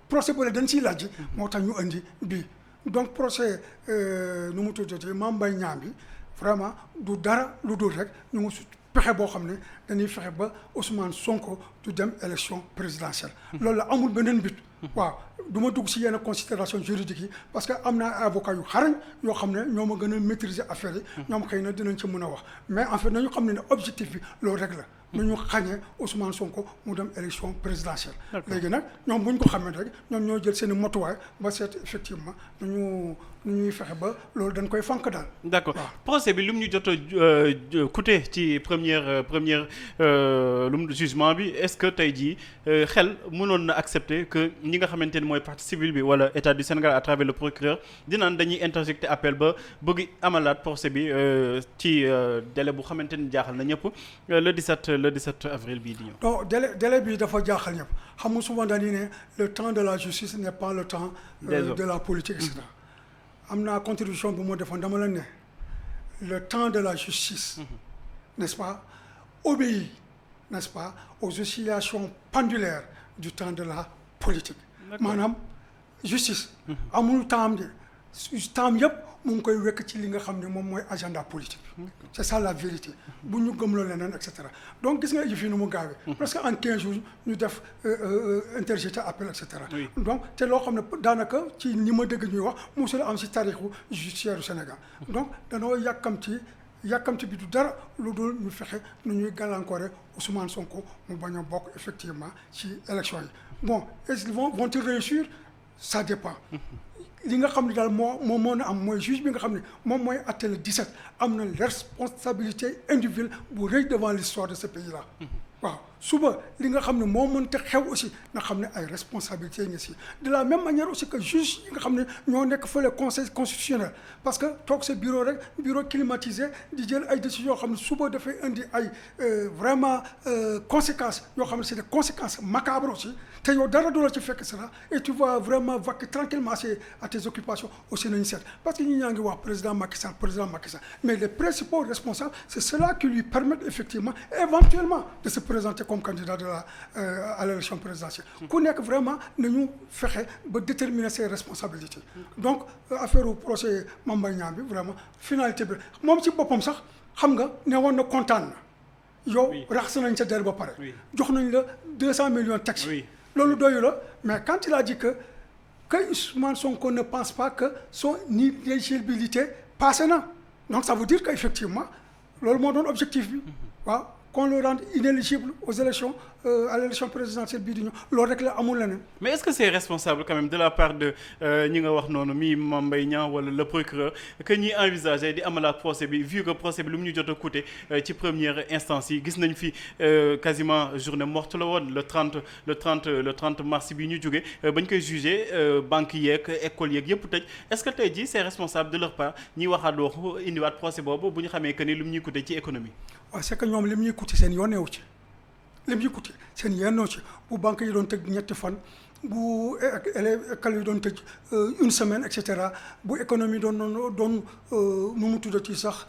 procès bële dañ siy laaj moo tax ñu indi bii donc procès nu mu tuddati Mame Mbaye Niang bi vraiment du dara lu dul rek ñu ngi pexe boo xam ne dañuy fexe ba Ousmane Sonko du dem élection présidentielle loolu la amul beneen but waaw du ma dugg si yenn considération juridique yi parce que am naa avocat yu xarañ yoo xam ne ñoo ma gën a maîtriser affaire yi ñoom xëy na dinañ ci mën a wax mais en fait nañu xam ne objectif bi loolu rek la nañu xañee Ousmane Sonko mu dem élection présidentielle léegi nag ñoom bu ñu ko xamee rek ñoom ñoo jël seen i motuwaay ba seet effectivement nu ñuy fexe ba loolu dañ koy fànk daal d'accord procès bi lu mu ñu jot a coûté ci première lu mu jugement bi est-ce que tey jii xel mënoon na accepter que ñi nga xamante ni mooy partie civile bi wala état du Sénégal à travers le procureur dinaan dañuy interjecter appel ba bëgg amalaat procès bi ci délai bu xamante ni jaaxal na ñëpp le 17 avril bii di ñëw. donc délai bi dafa jaaxal ñëpp xam nga souvent dañuy ne le temps de la justice n'est pas le temps de la politique et cetera am naa contribution bu ma defoon dama la ne le temps de la justice n'est-ce pas obéit n'est-ce pas aux oscillations pendulaires du temps de la politique maanaam justice amul temps de temps yëpp mu ngi koy wekk ci li nga xam ne moom mooy agenda politique c'est ça la vérité bu ñu gëmloo leneen et cetera donc gis nga yëf yi nu mu gaawee presque en 15 jours ñu def interjeté appel et cetera donc te loo xam ne daanaka ci ñi ma dégg ñuy wax mosul am si tarixu judiciaire du Sénégal donc danoo yàkkamti bi du dara lu dul ñu fexe nu ñuy gàllankoore Ousmane Sonko mu bañ a bokk effectivement ci élection yi bon est-ce qu'ils vont-ils réussir ça dépend li nga xam ne daal moo na am mooy juge bi nga xam ne moom mooy atte le 17 am na responsabilité individuelle bu rëy devant l'histoire de ce pays là waaw suba li nga xam ne moo mënta xew aussi nga xam ne ay responsabilités yi nga si de la même manière aussi que juge yi nga xam ne ñoo nekk fële conseil constitutionnel parce que toog sa bureau rek bureau climatisé di jël ay décisions yoo xam ne suba dafay indi ay vraiment conséquences yoo xam ne c'est des conséquences macabres aussi te yow dara du la ci fekk cela et tu vas vraiment vaquer tranquillement à tes occupations aussi nañu seet parce que ñi ñaa ngi wax président Macky Sall mais les principaux responsables c'est cela qui lui permettent effectivement éventuellement de se présenter comme candidat à l'élection présidentielle ku nekk vraiment nañu fexe ba déterminer ses responsabilités donc affaire au procès Mame Mbaye Niang bi vraiment finalité bi moom ci boppam sax xam nga ne woon na kontaan na yow raxas nañ sa der ba pare jox nañ la 200 millions taxes loolu doyu la mais quand il a dit que Ousmane Sonko ne pense pas que son inéligibilité passé na donc ça veut dire que effectivement loolu moo doon objectif bi waaw qu'on le rende inéligible aux élections à l'élection présidentielle bii di ñëw loolu rek la amul leneen. mais est-ce que c'est responsable quand même de la part de ñi nga wax noonu mi Mame Mbaye Niang wala le procureur que ñi envisager di amalaat procès bi vu que procès bi lu mu ñu jot a coûté ci première instance yi gis nañ fi quasiment journée morte la woon le 30 mars bi ñu jógee bañ koy jugé banques yeeg écoles yeeg yëpp tëj est-ce que tey jii c'est responsable de leur part ñi waxaat waxu indiwaat procès boobu bu ñu xamee que ni lu mu ñuy coûté ci économie. waaw c'est que ñoom li mu ñuy coûté seen yoon neewu ci. lim yi coûté seen yennoo ci bu banque yi doon tëj ñetti fan bu école yi doon tëj une semaine et cetera bu économie doon nu mu tuddati sax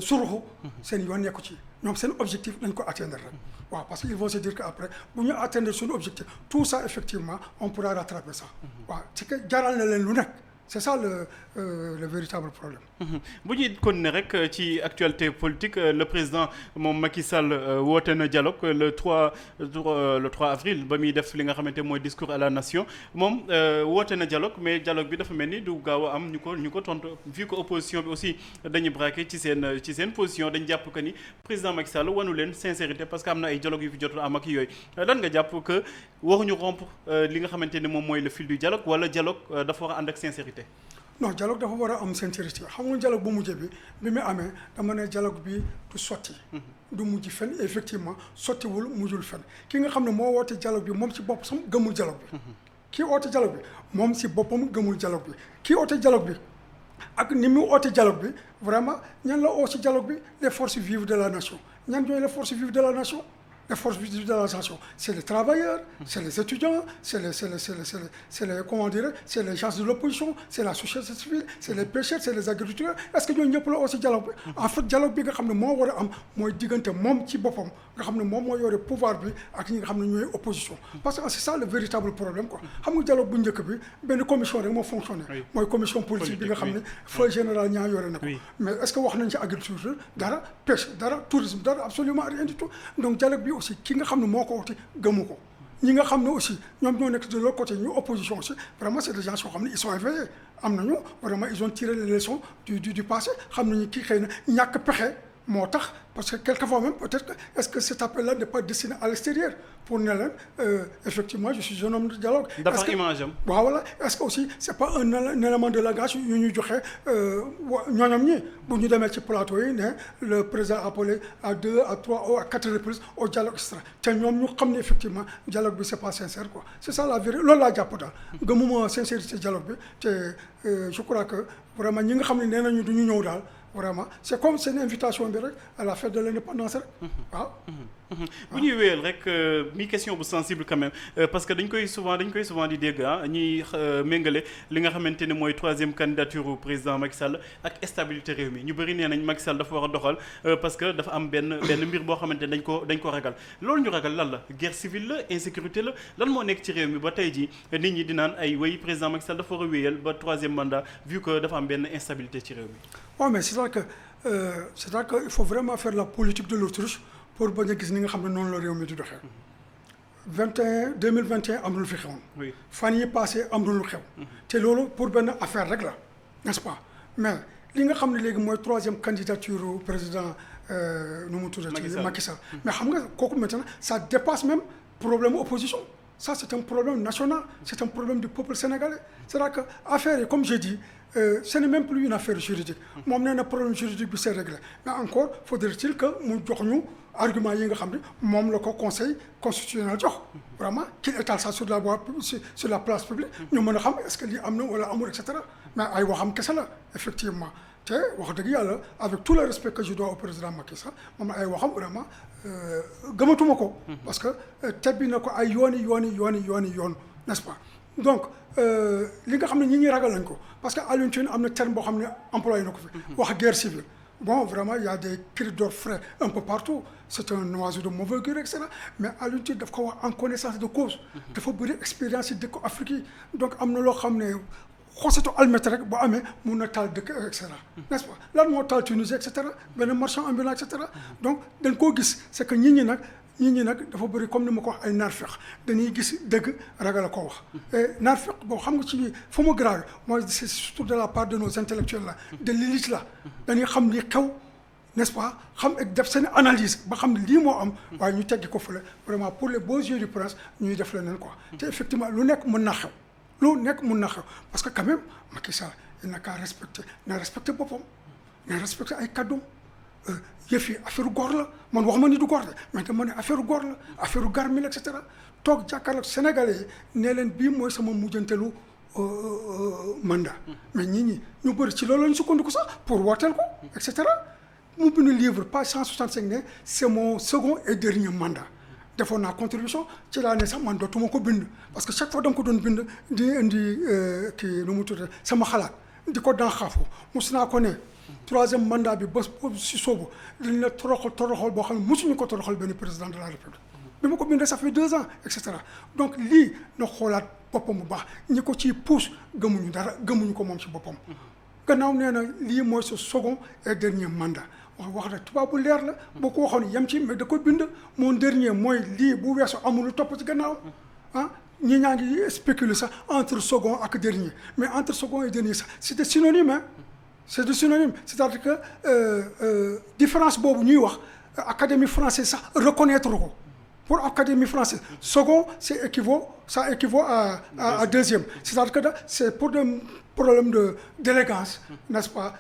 suruxu seen yoon nekku ci ñoom seen objectif nañ ko atteindre rek waaw parce que ils vont se dire que après bu ñu atteindre suñu objectif tout ça effectivement on pourra rattraper ça waaw c'est que jaral na leen lu nekk c'est ça le véritable problème. bu ñuy continuer rek ci actualité politique le président moom Macky Sall woote na dialogue le 3 avril ba muy def li nga xamante mooy discours à la nation moom woote na dialogue mais dialogue bi dafa mel ni du gaaw a am ñu ko tontu vu que opposition bi aussi dañuy braqué ci seen position dañ jàpp que ni président Macky Sall wanu leen sincérité parce que am na ay dialogue yu fi jotul am ak yooyu lan nga jàpp que waruñu rompre li nga xamante ne moom mooy le fil du dialogue wala dialogue dafa war a ànd ak sincérité. non dialogue dafa war a am sincérité xam nga dialogue bu mujj bi mu amee dama ne dialogue bi du sotti. du mujj fen effectivement sottiwul mujjul fen ki nga xam ne moo woote dialogue bi moom ci bopp sam gëmul dialogue bi. kii oote dialogue bi moom si boppam gëmul dialogue bi kii oote dialogue bi ak ni mu oote dialogue bi vraiment ñan la oo ci dialogue bi les forces vives de la nation ñan ñooy les forces vives de la nation les forces vives de la nation, c'est les travailleurs, c'est les étudiants, c'est les comment dire, c'est les gens de l'opposition, c'est la société civile, c'est les pêcheurs, c'est les agriculteurs. Est-ce que ñooñu ñëpp la aussi dialogue bi en fait dialogue bi nga xam ne moo war a am mooy diggante moom ci boppam nga xam ne moom moo yore pouvoir bi ak ñi nga xam ne ñooy opposition parce que c'est ça le véritable problème quoi xam nga dialogue bu njëkk bi benn commission rek moo fonctionné mooy commission politique bi nga xam ne feu général ñaa yore na ko mais est-ce que wax nañ ci agriculture dara pêche dara tourisme dara absolument rien du tout donc dialogue bi aussi ki nga xam ne moo ko waxti gëmu ko ñi nga xam ne aussi ñoom ñoo nekk de l'autre côté ñu opposition aussi vraiment c'est des gens yoo xam ne ils sont éveillés am nañu vraiment ils ont tiré les leçons du passé xam nañu kii xëy na ñàkk pexe moo tax parce que quelquefois même peut-être que est-ce que cet appel-là n'est pas destiné à l'extérieur pour ne leen effectivement je suis un homme de dialogue. dafa image am. waaw voilà est-ce que aussi c'est pas un élément de langage yu ñu joxe ñooñam ñi bu ñu demee ci plateau yi ne le président a appelé à 2 à 3 ou à 4 reprises au dialogue extra te ñoom ñu xam ne effectivement dialogue bi c'est pas sincère quoi c'est ça la vérité loolu laa jàpp daal gëmuma sincérité dialogue bi te je crois que vraiment ñi nga xam ne nee nañu du ñu ñëw daal. Vraiment c'est comme c'est une invitation bi rek à la fête de l'indépendance rek waaw. bu ñuy wéyal rek mi question bu sensible quand même parce que dañ koy souvent di dégg ñuy méngale li nga xamante ne mooy troisième candidature au président Macky Sall ak stabilité réew mi ñu bëri nee nañ Macky Sall dafa war a doxal parce que dafa am benn mbir boo xamante ne dañ ko ragal loolu ñu ragal lan la guerre civile la insécurité la lan moo nekk ci réew mi ba tey jii nit ñi di naan ay way président Macky Sall dafa war a wéyal ba troisième mandat vu que dafa am benn instabilité ci réew mi. waaw mais c'est-à-dire que il faut vraiment faire la politique de l'autruche pour bañ a gis ni nga xam ne noonu la réew mi di doxee 2021 am na lu fi xewoon. oui fan yi passé am na lu xew. te loolu pour benn affaire rek la n'est-ce pas mais li nga xam ne léegi mooy troisième candidature président nu mu tuddati Macky Sall mais xam nga kooku maintenant ça dépasse même problème opposition ça c'est un problème national c'est un problème du peuple sénégalais c'est-à-dire que affaire yi comme j'ai dit ce n'est même plus une affaire juridique moom nee na problème juridique bi c'est réglé mais encore faudrait-il que mu jox ñu argument yi nga xam ne moom la ko conseil constitutionnel jox vraiment qu'il étale ça sur la voie sur la place publique ñu mën a xam est-ce que lii am na wala amul et cetera mais ay waxam kese la effectivement te wax dëgg yàlla avec tout le respect que je dois au président Macky Sall moom ay waxam vraiment gëmatuma ko parce que tebbi na ko ay yoon n'est-ce pas donc li nga xam ne ñi ragal nañ ko parce que Alioune Tine am na terme boo xam ne employé na ko fi wax guerre civile bon vraiment il y a des cris d'orfraie un peu partout c'est un oiseau de mauvais augure et cetera mais Alioune Tine daf ko wax en connaissance de cause dafa bëri expérience yi dëkk Afrique yi donc am na loo xam ne xosetu almet rek bu amee mun na taal dëkk et cetera n'est-ce pas lan moo taal Tunisie et cetera benn marchand ambulant et cetera donc dañ koo gis c'est que nit ñi nag dafa bëri comme ni ma ko wax ay naafeq dañuy gis dëgg ragal a ko wax et naafeq boo xam nga ci fu mu grave mooy c'est surtout de la part de nos intellectuels là de l'élite là dañuy xam li xew n'est-ce pas xam ak def seen analyse ba xam ne lii moo am waaye ñu teggi ko fële vraiment pour les beaux yeux du prince ñuy def leneen quoi te effectivement lu nekk mën na xew parce que quand même Macky Sall il n'a qu'à respecter boppam na respecter ay kàddoom yëf yi affaire góor la man wax ma ni du góor de mais dama ne affaire góor la affaire garmi la et cetera toog jàkkaarloog Sénégalais yi ne leen bii mooy sama mujjantelu mandat mais ñi ñu bëri ci loolu la ñu sukkandiku sax pour wooteel ko et cetera mu bind livre page 165 ne c'est mon second et dernier mandat defoon naa contribution ci laa ne sax man dootuma ko bind parce que chaque fois da nga ko doon bind di indi kii nu mu tuddee sama xalaat di ko daan xaafu mos naa ko ne troisième mandat bi ba si soobu dañ la toroxal boo xam ne mosuñu ko toroxal benn président de la République bi ma ko bindee ça fait 2 ans et cetera donc lii na xoolaat boppam bu baax ñi ko ciy pousse gëmuñu ko moom ci boppam gannaaw nee na lii mooy ce second et dernier mandat wax rek tubaab bu leer la boo ko waxoon yem ci mais da ko bind mon dernier mooy lii bu weesu amul lu topp ci gannaaw ñi ñaa ngi spéculer sax entre second ak dernier mais entre second et dernier sax c'est des synonymes c'est des synonymes c'est-à-dire que différence boobu ñuy wax académie française sax reconnaître ko pour académie française second ça équivaut à deuxième c'est-à-dire que c'est pour des problèmes d'élégance n'est-ce pas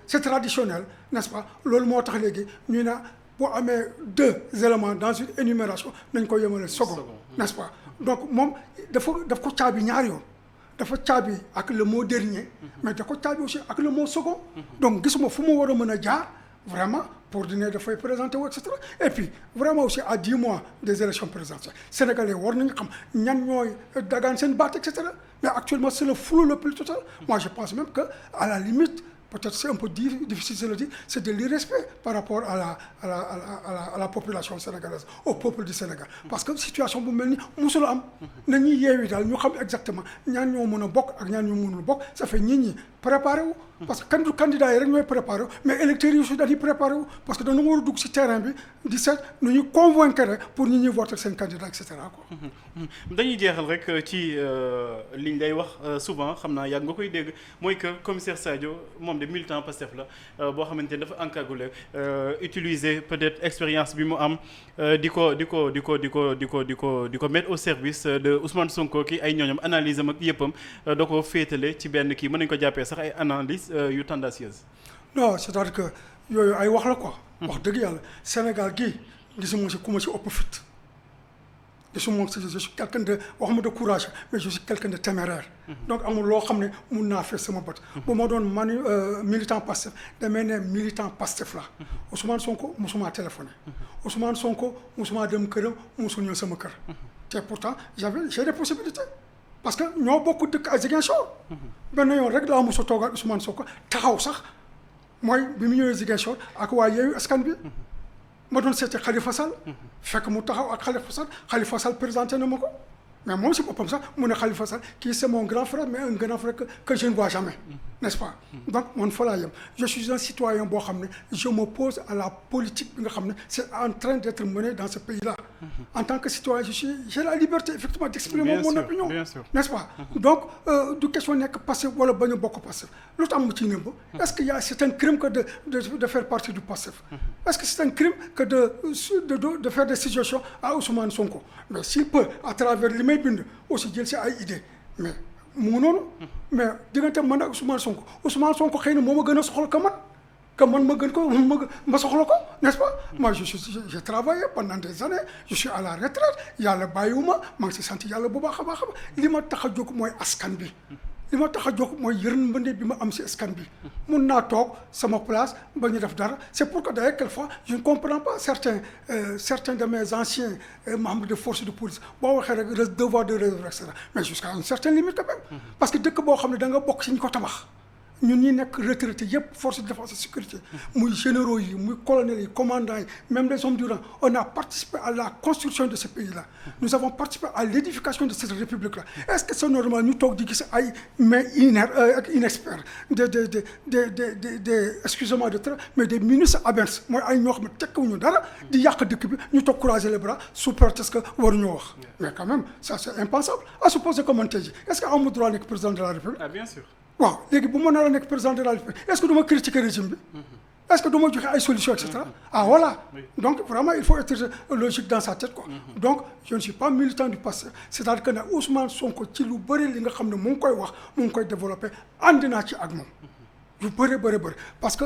c'est traditionnel n'est-ce pas loolu moo tax léegi ñu ne boo amee 2 éléments dans une énumération nañ ko yemale second n'est-ce pas donc moom daf ko caabi ñaari yoon dafa caabi ak le mot dernier mais da ko caabi aussi ak le mot second donc gisuma fu mu war a mën a jaar vraiment pour dîner dafay présenter wu et cetera et puis vraiment aussi à 10 mois des élections présidentielles sénégalais war nañu xam ñan ñooy dagaan seen baat et cetera mais actuellement c'est le flou le plus total. Moi je pense même que à la limite peut-être c'est un peu difficile de le dire, c'est de l'irrespect par rapport à la population sénégalaise, au peuple du Sénégal. Parce que situation bu mel ni musul am nañuy yeewi daal ñu xam exactement ñaan ñoo mën a bokk ak ñaan ñoo mënul bokk ça fait nit ñi préparé wu. parce que kan candidat yi rek ñooy préparé wu mais électeurs yi aussi dañuy préparé wu parce que dañu war a dugg ci terrain bi di seet nu ñu convaincre pour ñi ñuy voter seen candidat et cetera quoi. dañuy jeexal rek ci liñ lay wax souvent xam naa yàgg nga koy dégg mooy que commissaire Sadio moom de militant Pastef la boo xamante ne dafa encagoulé utiliser peut-être expérience bi mu am di ko mettre au service de Ousmane Sonko ki ay ñooñam analyse am ak yëppam da ko féetale ci benn kii mën nañu ko jàppee sax ay analyse yu tendancieuse. non c'est-à-dire que yooyu ay wax la quoi. wax dëgg yàlla Sénégal gii gisuma si ku ma si ëpp fit. je suis quelqu'un de waxuma de courage mais je suis quelqu'un de téméraire. donc amul loo xam ne mun naa fees sama bët. bu ma doon militant Pastef damay ne militant Pastef la. Ousmane Sonko musuma téléphoné. Ousmane Sonko musuma dem këram musul ñëw sama kër. te pourtant j'ai des possibilités. parce que ñoo bokk dëkk à Ziguinchor. benn yoon rek laa mos a toogal Ousmane Sonko taxaw sax mooy bi mu ñëwee Ziguinchor ak waa Yewwi Askan Wi. ma doon seeti Khalifa Sall. fekk mu taxaw ak Khalifa Sall présenté na ma ko. mais moom si boppam sax mu ne Khalifa Sall kii c'est mon grand frère mais un grand frère que je ne vois jamais. n'est-ce pas. donc man fa laa yem je suis un citoyen boo xam ne je m'oppose à la politique bi nga xam ne c'est en train d'être menée dans ce pays-là. en tant que citoyen j'ai la liberté effectivement d'exprimer mon opinion. n'est-ce pas. donc du question nekk Pastef wala bañ a bokk Pastef lu tax mu ciy nëbb. est-ce que c'est un crime que de faire partie du Pastef. est-ce que c'est un crime que de faire des suggestions à Ousmane Sonko mais s'il peut à travers li may bind aussi jël si ay idées mais mu ngi noonu. mais diggante man ak Ousmane Sonko xëy na moo ma gën a soxla que man ma gën ko ma soxla ko n'est-ce pas. moi j'ai travaillé pendant des années je suis à la retraite yàlla bàyyiwuma maa ngi si sant yàlla bu baax a baax li ma tax a jóg mooy askan bi. li ma tax a jóg mooy yërmande bi ma am si askan bi mun naa toog sama place ba ñu def dara c'est pour que d'ailleurs quelquefois je ne comprends pas certains de mes anciens membres de force de police boo waxee rek devoir de réserve et cetera mais jusqu'à une certaine limite quand même. parce que dëkk boo xam ne da nga bokk si ñu ko tabax. ñun ñi nekk retraité yëpp force de défense et sécurité muy généraux yi muy colonels yi commandants yi même les hommes du rang on a participé à la construction de ce pays-là. nous avons participé à l'édification de cette république-là. est-ce que c'est normal ñu toog di gis ay mais inexperts des excusez-moi de tra mais des ministres absents mooy ay ñoo xam ne tekkiwuñu dara di yàq dëkk bi ñu toog croiser les bras sous prétexte que waruñoo wax. mais quand même ça c'est impensable à supposer que man tey jii est-ce que amu droit nekk président de la république. ah bien sûr. waaw léegi bu ma nar a nekk président de la République est-ce que du ma critiquer régime bi. est-ce que du ma joxe ay solutions et cetera. ah voilà donc vraiment il faut être logique dans sa tête quoi. donc je ne suis pas militant du passé c'est-à-dire que ne Ousmane Sonko ci lu bëri li nga xam ne mu ngi koy wax mu ngi koy développer ànd naa ci ak moom. yu bëri parce que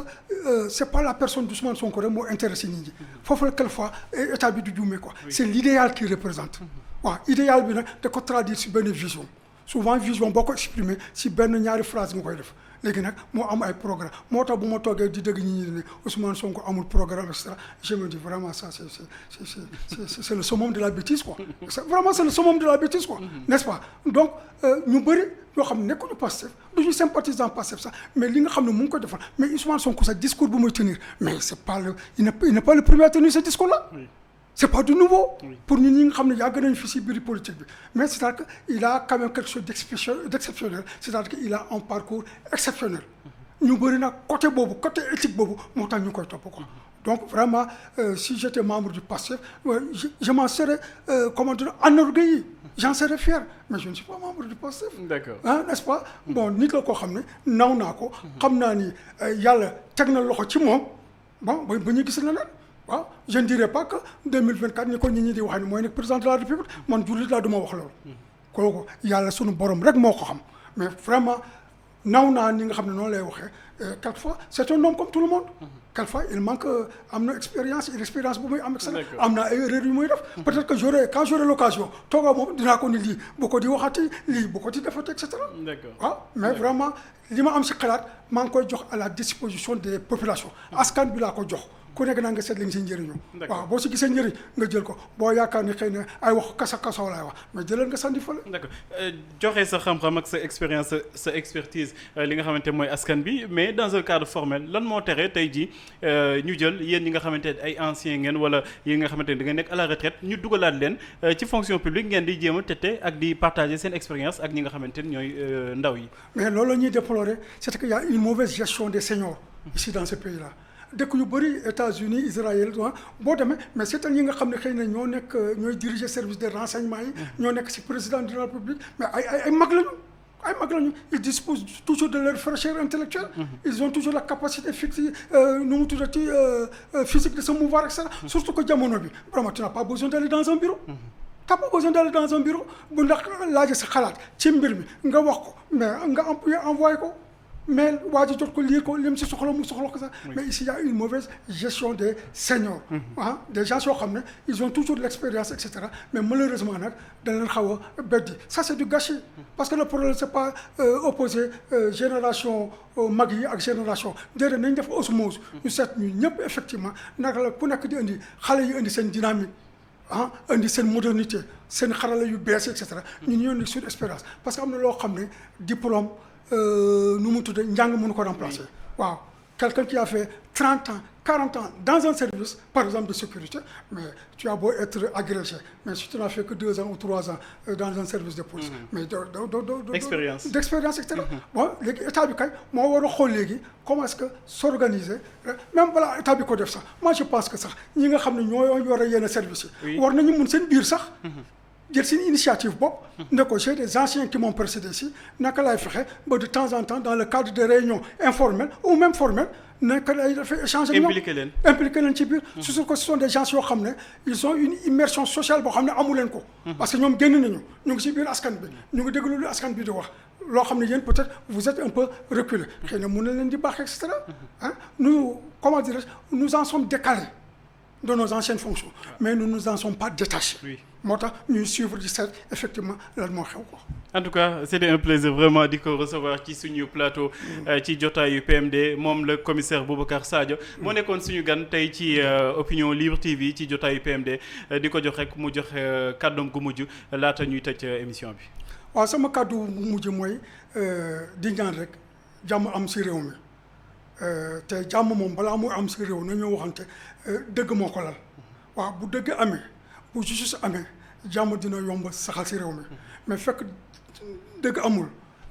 c'est pas la personne d'Ousmane Sonko rek moo intéressé nit ñi. foofu la quelquefois état bi du juumee quoi. c'est l'idéal qu'il représente. waaw idéal bi nag da ko traduire ci benn vision. souvent vision boo ko exprimer si benn ñaari phrase nga koy def léegi nag moo am ay programme moo tax bu ma toogee di dëgg ñi ne Ousmane Sonko amul programme et cetera je me dis vraiment ça c'est le summum de la bêtise quoi. vraiment c'est le summum de la bêtise quoi. n'est-ce pas donc ñu bëri yoo xam ne nekkuñu Pastef du ñu sympathisant Pastef sax mais li nga xam ne mu ngi koy defal mais Ousmane Sonko sa discours bu muy tenir mais il n'est pas le premier à tenir ce discours-là. c'est pas du nouveau. pour ñun ñi nga xam ne yàgg nañu fi ci biir politique bi mais c'est-à-dire que il a quand même quelque chose d'exceptionnel c'est-à-dire que il a un parcours exceptionnel. ñu bëri nag côté éthique boobu moo tax ñu koy topp quoi. donc vraiment si j'étais membre du PASTEF je m'en serais comment dire enorgueilli. j'en serais fier mais je ne suis pas membre du PASTEF. d'accord n'est-ce pas. bon nit la koo xam ne naw naa ko. xam naa ni yàlla teg na loxo ci moom bon ba ñu gis leneen. waaw je ne dirais pas que 2024 ni ko nit ñi di wax ni mooy nekk président de la République man jullit laa du ma wax loolu. kooku yàlla sunu borom rek moo ko xam mais vraiment naw naa ni nga xam ne noonu lay waxee quelquefois c'est un homme comme tout le monde. Quelquefois il manque am na expérience bu muy am. am na ay erreurs yu muy def. peut-être que quand j'aurai l'occasion toogaa moom dinaa ko ni lii bu ko di waxati lii bu ko di defati et cetera. waaw mais vraiment li ma am si xalaat maa ngi koy jox à la disposition des populations. askan bi laa ko jox. ku nekk naa nga seet li nga si njëriñu. waaw boo si gisee njëriñ nga jël ko boo yaakaar ni xëy na ay wax kasoo laay wax mais jëlal nga sandi fële. d'accord joxe sa xam-xam ak sa expérience sa expertise li nga xamante mooy askan bi mais dans un cadre formel lan moo tere tey jii ñu jël yéen ñi nga xamante ne ay anciens ngeen wala yéen nga xamante ne da ngeen nekk à la retraite ñu dugalaat leen ci fonction publique ngeen di jéem a tette ak di partager seen expérience ak ñi nga xamante ne ñooy ndaw yi. mais loolu la ñuy déplorer c'est qu'il y a une mauvaise gestion des seniors ici dans ce pays là. dëkk yu bëri États-Unis Israël boo demee mais c'est ñi nga xam ne xëy na ñooy diriger service de renseignement yi. ñoo nekk ci président de la République mais ay mag lañu ils disposent toujours de leur fraîcheur intellectuelle. ils ont toujours la capacité physique de se mouvoir et cetera. surtout que jamono bi vraiment tu n'as pas besoin d'aller dans un bureau. t'as pas besoin d'aller dans un bureau bu ndax laajee sa xalaat ci mbir mi nga wax ko mais nga envoyé ko. mais waa ji jot ko lire ko lim si soxla mu soxla ko sax mais ici il y a une mauvaise gestion des seniors. des gens yoo xam ne ils ont toujours de l'expérience et cetera mais malheureusement nag dañ leen xaw a beddi ça c'est du gâchis. parce que le problème c'est pas opposer génération mag yi ak génération déedéet nañ def osmose. ñu seet ñu ñëpp effectivement naka la ku nekk di indi xale yi indi seen dynamique indi seen modernité seen xarala yu bees et cetera ñun ñoo nekk sur expérience parce que am na loo xam ne diplôme. nu mu tuddee njàng mënu ko remplacer. waaw quelqu'un qui a fait 30 ans 40 ans dans un service par exemple de sécurité mais tu as beau être agrégé mais si tu n'as fait que 2 ans ou 3 ans dans un service de police. mais d'expérience et cetera. bon léegi état bi kay moo war a xool léegi comment est-ce que s'organiser même balaa état bi ko def sax moi je pense que sax ñi nga xam ne ñoo yore yenn services yi. war nañu mun seen biir sax. jël seen initiative bopp. ne ko j'ai des anciens qui m'ont précédé ici naka laay fexe ba de temps en temps dans le cadre de réunions informelles ou même formelles naka lay dafay échanger. impliquer leen ci biir. surtout que ce sont des gens yoo xam ne ils ont une immersion sociale boo xam ne amu leen ko. parce que ñoom génn nañu ñu ngi ci biir askan bi ñu ngi déglu lu askan bi di wax loo xam ne yéen peut-être vous êtes un peu reculé xëy na mun na leen di baax et cetera nous comment dirais-je nous en sommes décalés de nos anciennes fonctions mais nous nous en sommes pas détachés. moo tax ñuy suivre di seet effectivement lan moo xew ko. en tout cas c'était un plaisir vraiment di ko recevoir ci suñu plateau ci jotaayu PMD moom le commissaire Boubacar Sadio moo nekkoon suñu gan tey ci Opinion Libre TV ci jotaayu PMD di ko jox rek mu jox kàddoom gu mujj laata ñuy tëj émission bi. waaw sama kàddu gu mujj mooy di ñaan rek jàmm am si réew mi te jàmm moom balaa muy am si réew nañoo waxante dëgg moo ko lal waaw bu dëgg amee. bu justice amee jàmm dina yomb saxal ci réew mi mais fekk dëgg amul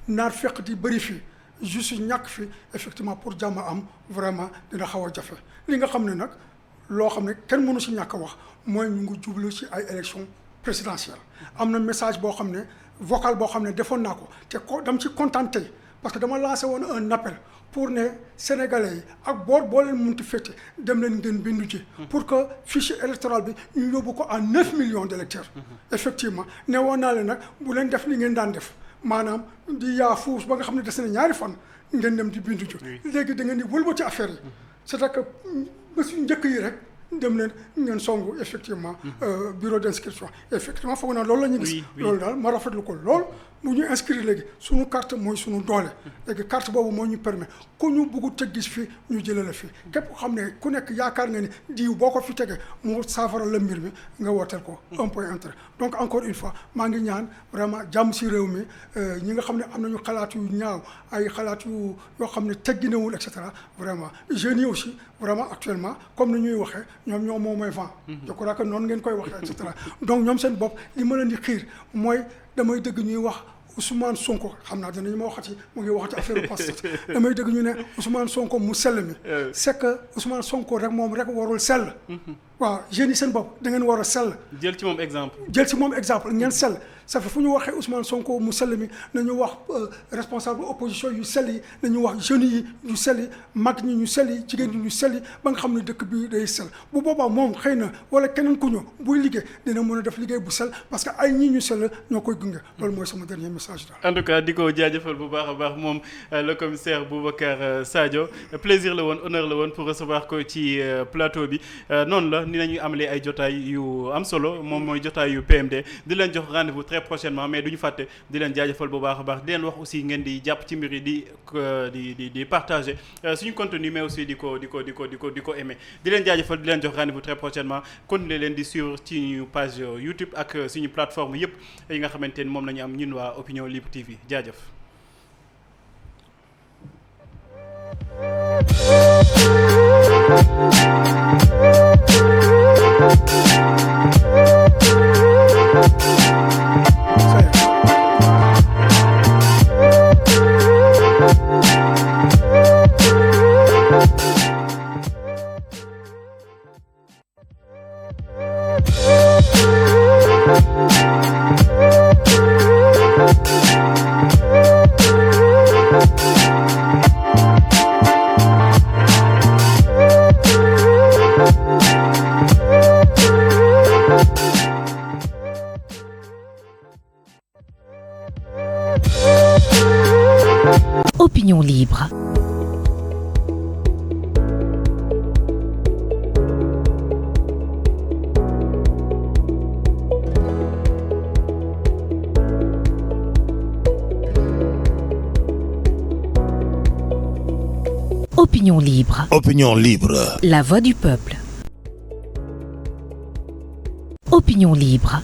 naar fekk di bëri fi justice ñàkk fi effectivement pour jàmm am vraiment dina xaw a jafe li nga xam ne nag loo xam ne kenn mënu ci ñàkk a wax mooy ñu ngi jublu ci ay élections présidentielles am na message boo xam ne vocal boo xam ne defoon naa ko te dama ci kontaan tey parce que dama lancé woon un appel pour ne Sénégalais yi ak boo leen munti féete dem leen ngeen bindu ji pour que fichier électoral bi ñu yóbbu ko à 9 millions d'électeurs. effectivement ne woon naa leen nag bu leen def li ngeen daan def maanaam di yaa fuus ba nga xam ne des na ñaari fan ngeen dem di bindu ji. léegi da ngeen di wëlbati affaire yi. c'est-à-dire que bés yu njëkk yi rek dem leen ngeen songu effectivement bureau d'inscription effectivement foog naa loolu la ñu gis. loolu daal ma rafetlu ko lool. bu ñu inscrire léegi suñu carte mooy suñu doole léegi carte boobu moo ñu permettre ku ñu bëggu te gis fi ñu jëlee la fi képp ko xam ne ku nekk yaakaar nga ni diw boo ko fi tegee mu saafara la mbir mi nga wooteel ko un point intérêt donc encore une fois maa ngi ñaan vraiment jàmm si réew mi ñi nga xam ne am nañu xalaat yu ñaaw ay xalaat yu yoo xam ne tegginewul et cetera vraiment jeunes yi aussi vraiment actuellement comme ni ñuy waxee ñoom ñoo moom mooy vent je crois que noonu ngeen koy waxee et cetera donc ñoom seen bopp li ma leen di xiir mooy damay dëgg ñuy wax Ousmane Sonko xam naa dinañu ma waxati mu ngi waxati affaire poste damay dëgg ñu ne Ousmane Sonko mu sell mi c'est que Ousmane Sonko rek moom rek warul sell waaw jeunes yi seen bopp da ngeen war a sell. jël ci moom exemple. jël ci moom exemple ngeen sell ça fait fu ñu waxee Ousmane Sonko mu sell mi nañu wax responsable opposition yu sell yi nañu wax jeunes yi ñu sell yi mag ñi ñu sell yi jigéen ñi ñu sell yi ba nga xam ne dëkk bi day sell bu boobaa moom xëy na wala keneen ku ñëw buy liggéey dina mën a def liggéey bu sell parce que ay ñi ñu sell ñoo koy gunge loolu mooy sama dernier message daal. en tout cas di ko jaajëfal bu baax a baax moom le commissaire Boubacar Sadio plaisir la woon honneur la woon pour recevoir ko ci plateau bi noonu la ni nañuy amalee ay jotaay yu am solo moom mooy jotaay yu PMD di leen jox rendez-vous très prochainement mais duñu fàtte di leen jaajëfal bu baax a baax di leen wax aussi ngeen di jàpp ci mbir yi di partager suñu contenu mais aussi di ko aimer di leen jaajëfal di leen jox rendez-vous très prochainement continuer leen di suivre ci ñu page YouTube ak suñu plateforme yëpp yi nga xamante ni moom la ñu am ñun waa Opinion Libre TV jaajëf. Opinion libre. Opinion libre. Opinion libre. La voix du peuple. Opinion libre.